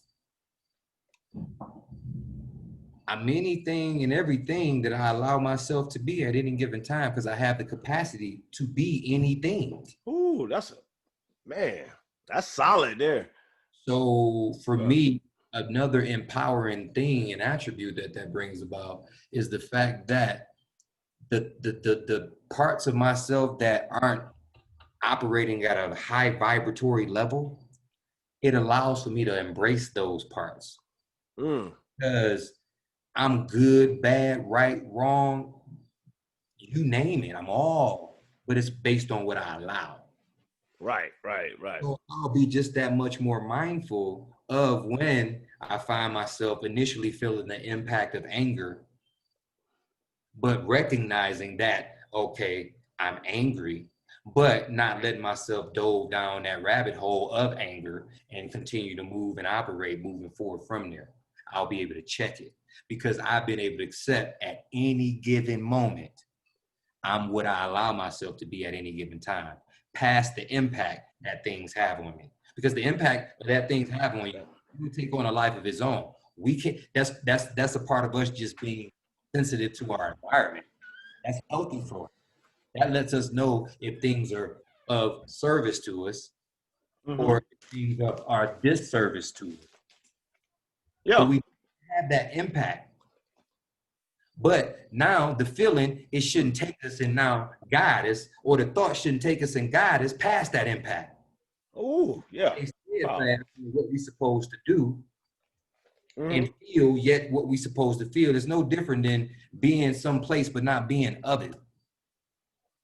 I'm anything and everything that I allow myself to be at any given time, because I have the capacity to be anything. Ooh, that's solid there. So for me, another empowering thing and attribute that brings about is the fact that the parts of myself that aren't operating at a high vibratory level, it allows for me to embrace those parts. Because I'm good, bad, right, wrong, you name it, I'm all, but it's based on what I allow. Right. So I'll be just that much more mindful of when I find myself initially feeling the impact of anger, but recognizing that, okay, I'm angry, but not letting myself dove down that rabbit hole of anger and continue to move and operate moving forward from there. I'll be able to check it because I've been able to accept at any given moment, I'm what I allow myself to be at any given time. past the impact that things have on me. Because the impact that things have on you, you take on a life of its own. We can that's a part of us just being sensitive to our environment. That's healthy for us. That lets us know if things are of service to us or if things are disservice to us. Yeah. So we have that impact. But now the feeling, it shouldn't take us and now guide us, or the thought shouldn't take us and guide us past that impact. Oh, yeah. They steadfast in what we're supposed to do and Mm-hmm. feel, yet what we're supposed to feel is no different than being someplace but not being of it.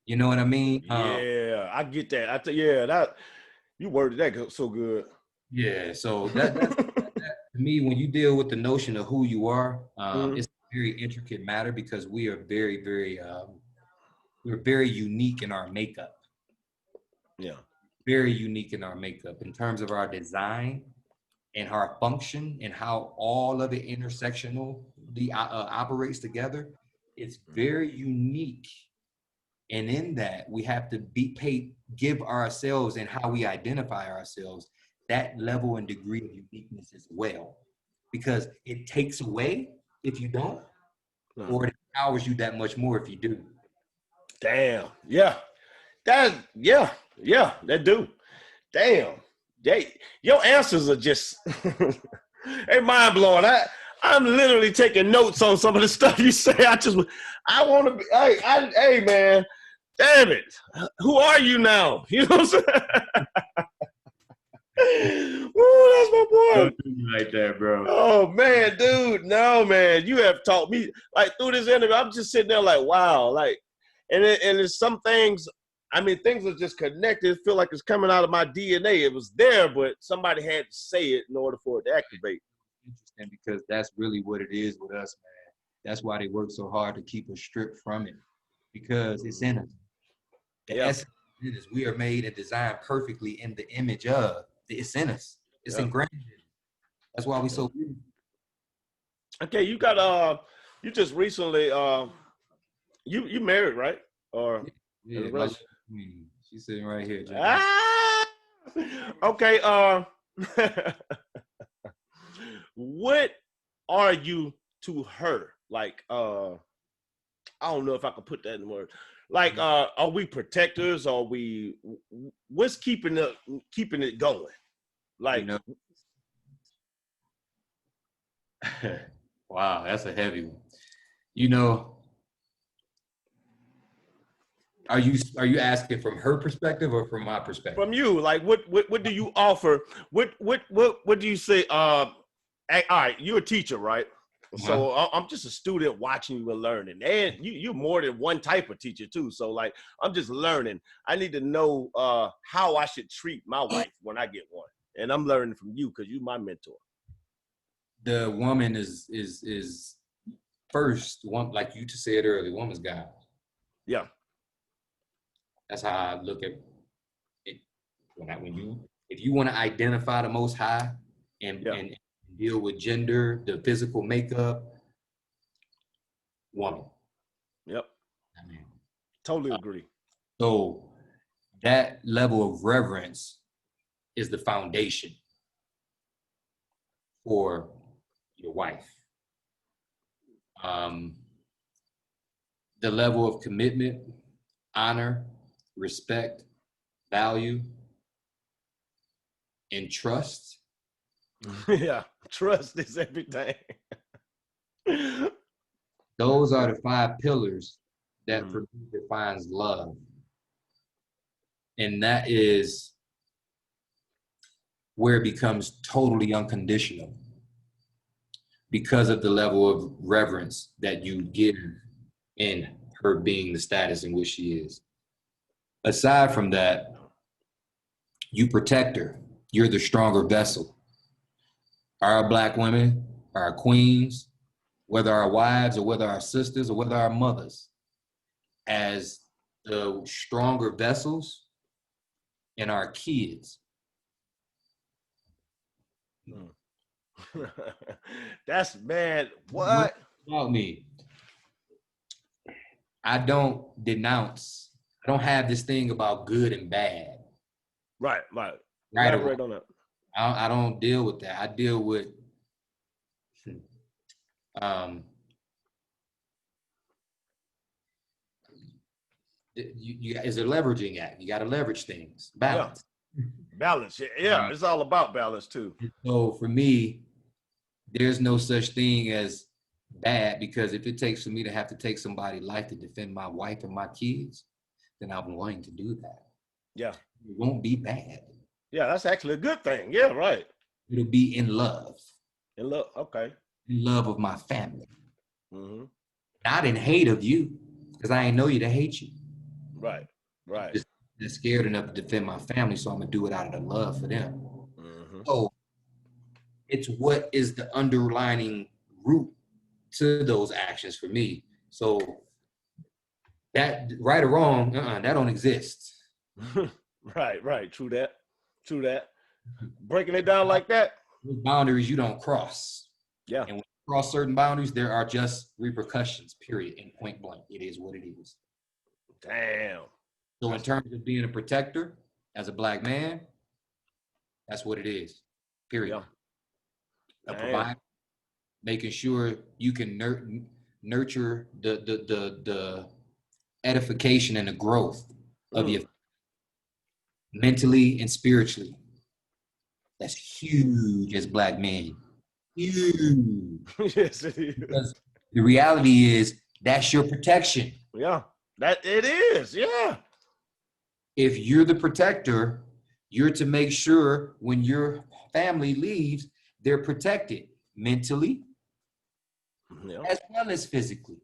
You know what I mean? Yeah, I get that. Yeah, that you worded that so good. Yeah, so that's to me, when you deal with the notion of who you are, it's a very intricate matter because we are very, very, we're very unique in our makeup. Yeah. Very unique in our makeup in terms of our design and our function and how all of it intersectionally operates together. It's very unique. And in that, we have to give ourselves and how we identify ourselves that level and degree of uniqueness as well. Because it takes away if you don't, or it empowers you that much more if you do. Damn. Yeah. That do. Damn. Your answers are just they mind blowing. I'm literally taking notes on some of the stuff you say. I want to be hey man, damn it. Who are you now? You know what I'm saying? Woo, that's my boy. Don't do me like that, bro. Oh man, dude. No, man. You have taught me like through this interview. I'm just sitting there like, wow, like and there's some things, I mean, things are just connected. Feel like it's coming out of my DNA. It was there, but somebody had to say it in order for it to activate. Interesting, because that's really what it is with us, man. That's why they work so hard to keep us stripped from it, because it's in us. The essence is we are made and designed perfectly in the image of. It's in us. It's ingrained. That's why we so beautiful. Okay, you got you just recently you married, right? Or yeah, she's sitting right here. Okay, what are you to her? Like I don't know if I could put that in words. Like are we protectors? Are we what's keeping it going? Like wow, that's a heavy one. You know, are you asking from her perspective or from my perspective? From you, like what do you offer? What do you say? All right, you're a teacher, right? So I'm just a student watching you and learning, and you're more than one type of teacher too. So like I'm just learning. I need to know how I should treat my wife when I get one, and I'm learning from you because you're my mentor. The woman is first one, like you just said earlier. Woman's God. Yeah. That's how I look at it. If you want to identify the Most High and deal with gender, the physical makeup, woman. Yep. I mean, totally agree. So that level of reverence is the foundation for your wife. The level of commitment, honor, respect, value, and trust. Yeah, trust is everything. Those are the 5 pillars that defines love. And that is where it becomes totally unconditional because of the level of reverence that you give in her being the status in which she is. Aside from that, you protect her. You're the stronger vessel. Our Black women, our queens, whether our wives or whether our sisters or whether our mothers, as the stronger vessels, and our kids. That's man. What about me? I don't denounce I don't have this thing about good and bad. Right. Right Elaborate on that. I don't deal with that. I deal with is a leveraging act. You got to leverage things. Balance. Yeah. Balance. Yeah. It's all about balance too. So for me, there's no such thing as bad, because if it takes for me to have to take somebody's life to defend my wife and my kids, then I'm willing to do that. Yeah. It won't be bad. Yeah, that's actually a good thing. Yeah, right. It'll be in love. And look, okay. In love of my family. Mm-hmm. Not in hate of you, because I ain't know you to hate you. Right. Just scared enough to defend my family, so I'm gonna do it out of the love for them. Mm-hmm. So it's what is the underlining root to those actions for me. So that right or wrong, that don't exist. Right. True that. Breaking it down like that. Those boundaries you don't cross. Yeah. And when you cross certain boundaries, there are just repercussions, period, and point blank. It is what it is. Damn. So in terms of being a protector as a Black man, that's what it is, period. Yeah. A provider, making sure you can nurture the edification and the growth of your mentally and spiritually. That's huge as Black men. Huge. Yes, it is. Because the reality is that's your protection. Yeah, that it is. Yeah. If you're the protector, you're to make sure when your family leaves, they're protected mentally as well as physically.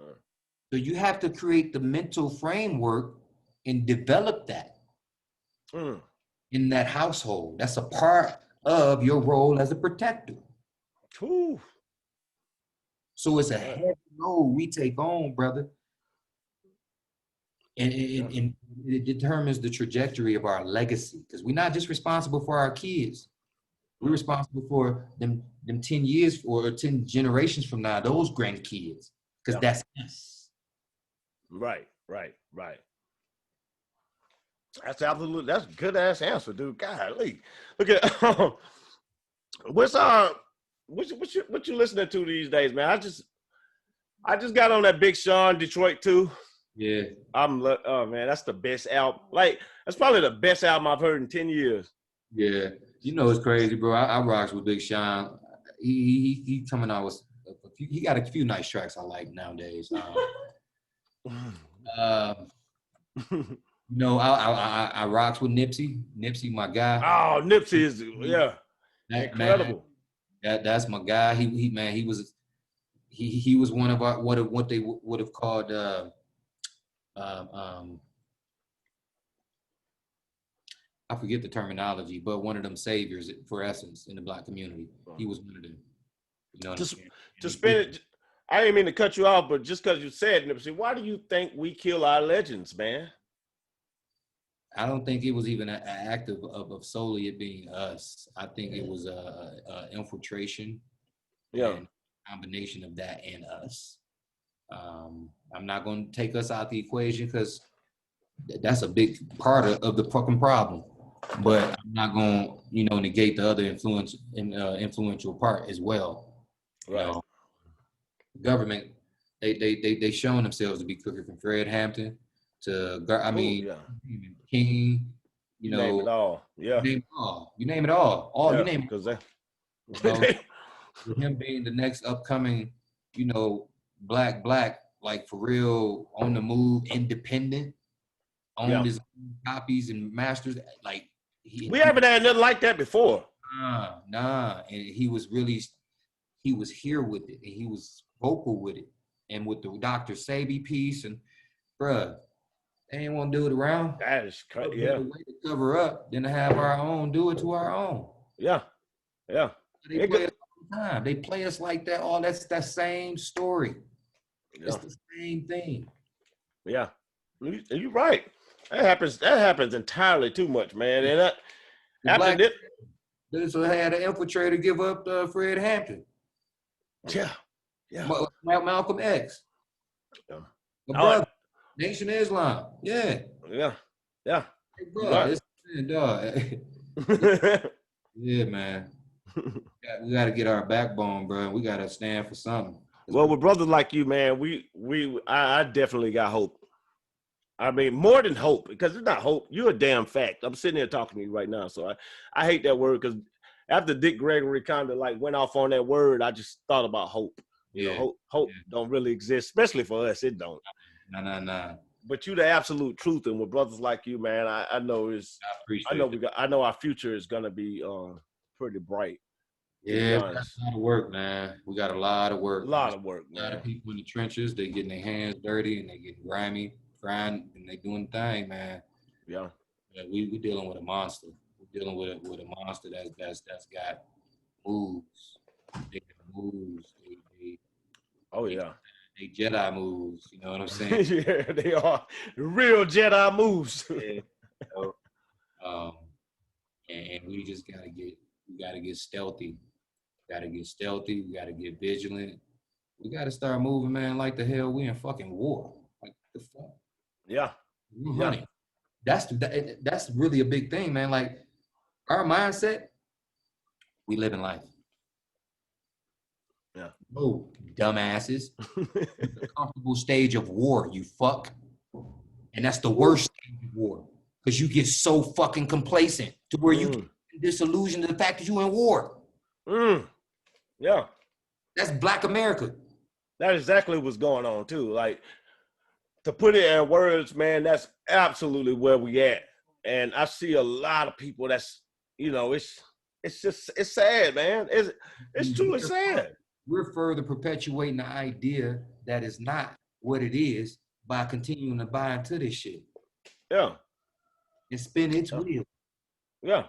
So you have to create the mental framework and develop that in that household. That's a part of your role as a protector. Ooh. So it's a heavy load we take on, brother. And it determines the trajectory of our legacy, because we're not just responsible for our kids. We're responsible for them 10 years or 10 generations from now, those grandkids, because that's us. Right. That's a good ass answer, dude. Golly. Look at what you listening to these days, man? I just got on that Big Sean Detroit 2. Yeah. Oh man, that's the best album. Like, that's probably the best album I've heard in 10 years. Yeah. You know, it's crazy, bro. I rocks with Big Sean. He coming out with he got a few nice tracks I like nowadays. No, I rocks with Nipsey. Nipsey, my guy. Oh, Nipsey is incredible. Man, that's my guy. He was one of our what they would have called I forget the terminology, but one of them saviors for essence in the Black community. He was one of them. You know, to spin it. I didn't mean to cut you off, but just because you said Nipsey, why do you think we kill our legends, man? I don't think it was even an act of solely it being us. I think it was a infiltration, and combination of that and us. I'm not going to take us out the equation because that's a big part of the fucking problem. But I'm not going to, negate the other influential part as well. Right. The government, they shown themselves to be crooked, from Fred Hampton to King. You name it all. Yeah. You name it all. You name it. With him being the next upcoming, black, like for real, on the move, independent, owned his own copies and masters. Like we haven't had nothing like that before. Nah. And he was here with it, and he was vocal with it. And with the Dr. Sabi piece, and bruh, they ain't want to do it around. That is crazy. The way to cover up than to have our own do it to our own. Yeah. They play us all the time. They play us like that. Oh, that's that same story. It's the same thing. Yeah, you're right. That happens entirely too much, man. And they so had an infiltrator give up Fred Hampton. Yeah. Malcolm X. Yeah. My brother. Nation of Islam. Yeah. Yeah. Yeah. Hey, You're bro, right. it's dog. Yeah, man. We got to get our backbone, bro. We got to stand for something. Well, with brothers like you, man, I definitely got hope. I mean, more than hope, because it's not hope. You're a damn fact. I'm sitting here talking to you right now. So I hate that word, because after Dick Gregory kind of like went off on that word, I just thought about hope. You know, Yeah. hope don't really exist, especially for us. It don't. Nah. But you the absolute truth, and with brothers like you, man, I know I appreciate it. I know our future is gonna be pretty bright. To be Yeah, we got honest, a lot of work, man. We got a lot of a work. lot of work, A lot man. of people in the trenches, they getting their hands dirty and they getting grimy, crying, and they doing the thing, man. Yeah. Yeah, we dealing with a monster. We're dealing with a monster that's got moves. They got moves. Oh They, yeah. they Jedi moves. You know what I'm saying? Yeah, they are real Jedi moves. Yeah. So, um, and we gotta get stealthy. Gotta get stealthy. We gotta get vigilant. We gotta start moving, man. Like the hell, we in fucking war. Like the fuck, Yeah. Yeah. honey. That's really a big thing, man. Like our mindset, we live in life. Yeah. Oh, dumbasses. The comfortable stage of war, you fuck. And that's the worst stage of war. Because you get so fucking complacent to where you get disillusioned to the fact that you're in war. Yeah. That's Black America. That's exactly what's going on too. Like, to put it in words, man, that's absolutely where we at. And I see a lot of people that's, it's sad, man. It's truly sad. We're further perpetuating the idea that is not what it is by continuing to buy into this shit Yeah. and spin its Yeah. wheel. Yeah.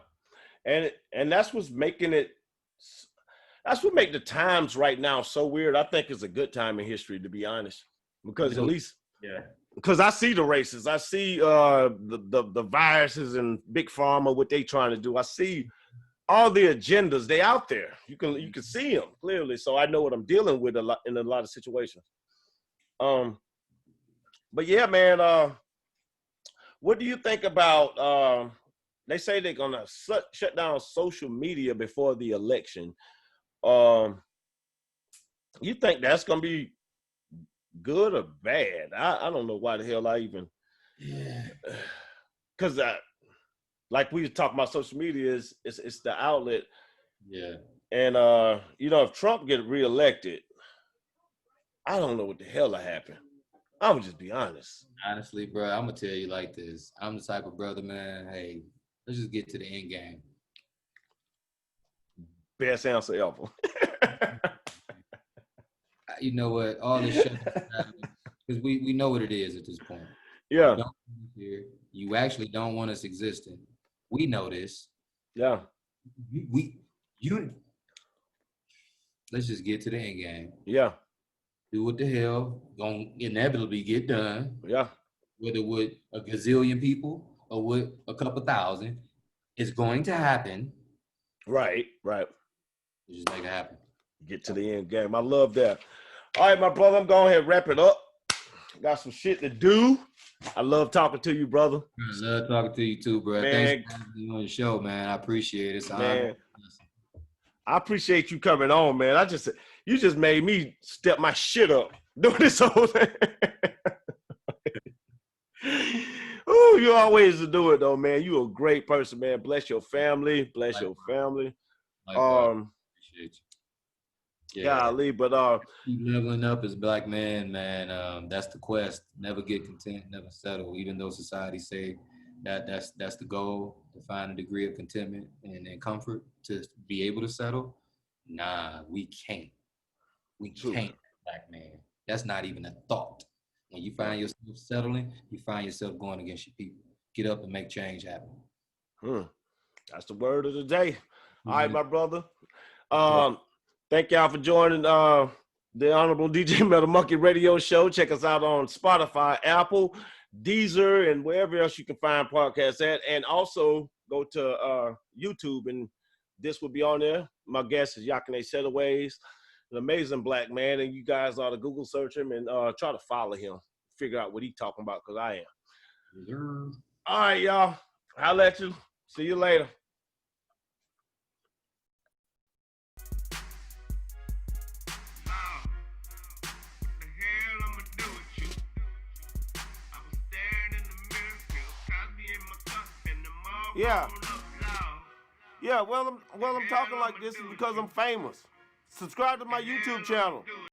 And that's what's making it, that's what make the times right now so weird. I think it's a good time in history, to be honest, because at least, because I see the races, I see the viruses and big pharma, what they trying to do. I see all the agendas, they out there. You can see them clearly. So I know what I'm dealing with in a lot of situations. But yeah, man, what do you think about, they say they're gonna shut down social media before the election. You think that's gonna be good or bad? I don't know why the hell I even, because like we were talking about, social media it's the outlet. Yeah. And if Trump get reelected, I don't know what the hell will happen. I'm gonna just be honest. Honestly, bro, I'm gonna tell you like this. I'm the type of brother, man. Hey, let's just get to the end game. Best answer ever. You know what? All this shit, because we know what it is at this point. Yeah. You actually don't want us existing. We know this. Yeah. You. Let's just get to the end game. Yeah. Do what the hell gonna inevitably get done. Yeah. Whether with a gazillion people or with a couple thousand, it's going to happen. Right. Just make it happen. Get to the end game. I love that. All right, my brother, I'm going ahead and wrap it up. Got some shit to do. I love talking to you, brother. I love talking to you too, bro. Man, thanks for having me on the show, man. I appreciate it. It's man, I appreciate you coming on, man. You just made me step my shit up doing this whole thing. Oh, you always do it though, man. You a great person, man. Bless your family. Bless your family. Appreciate you. Yeah, golly, but keep leveling up as Black men, man. That's the quest. Never get content, never settle. Even though society say that's the goal, to find a degree of contentment and comfort to be able to settle. Nah, we can't. We can't, Black man. That's not even a thought. When you find yourself settling, you find yourself going against your people. Get up and make change happen. That's the word of the day. All right, my brother. Thank y'all for joining the Honorable DJ Metal Monkey Radio Show. Check us out on Spotify, Apple, Deezer, and wherever else you can find podcasts at. And also go to YouTube, and this will be on there. My guest is Yakini Ceteways, an amazing Black man, and you guys ought to Google search him and try to follow him. figure out what he talking about because I am. Yeah. All right, y'all. I'll let you. See you later. Yeah. Yeah, well, I'm talking like this is because I'm famous. Subscribe to my YouTube channel.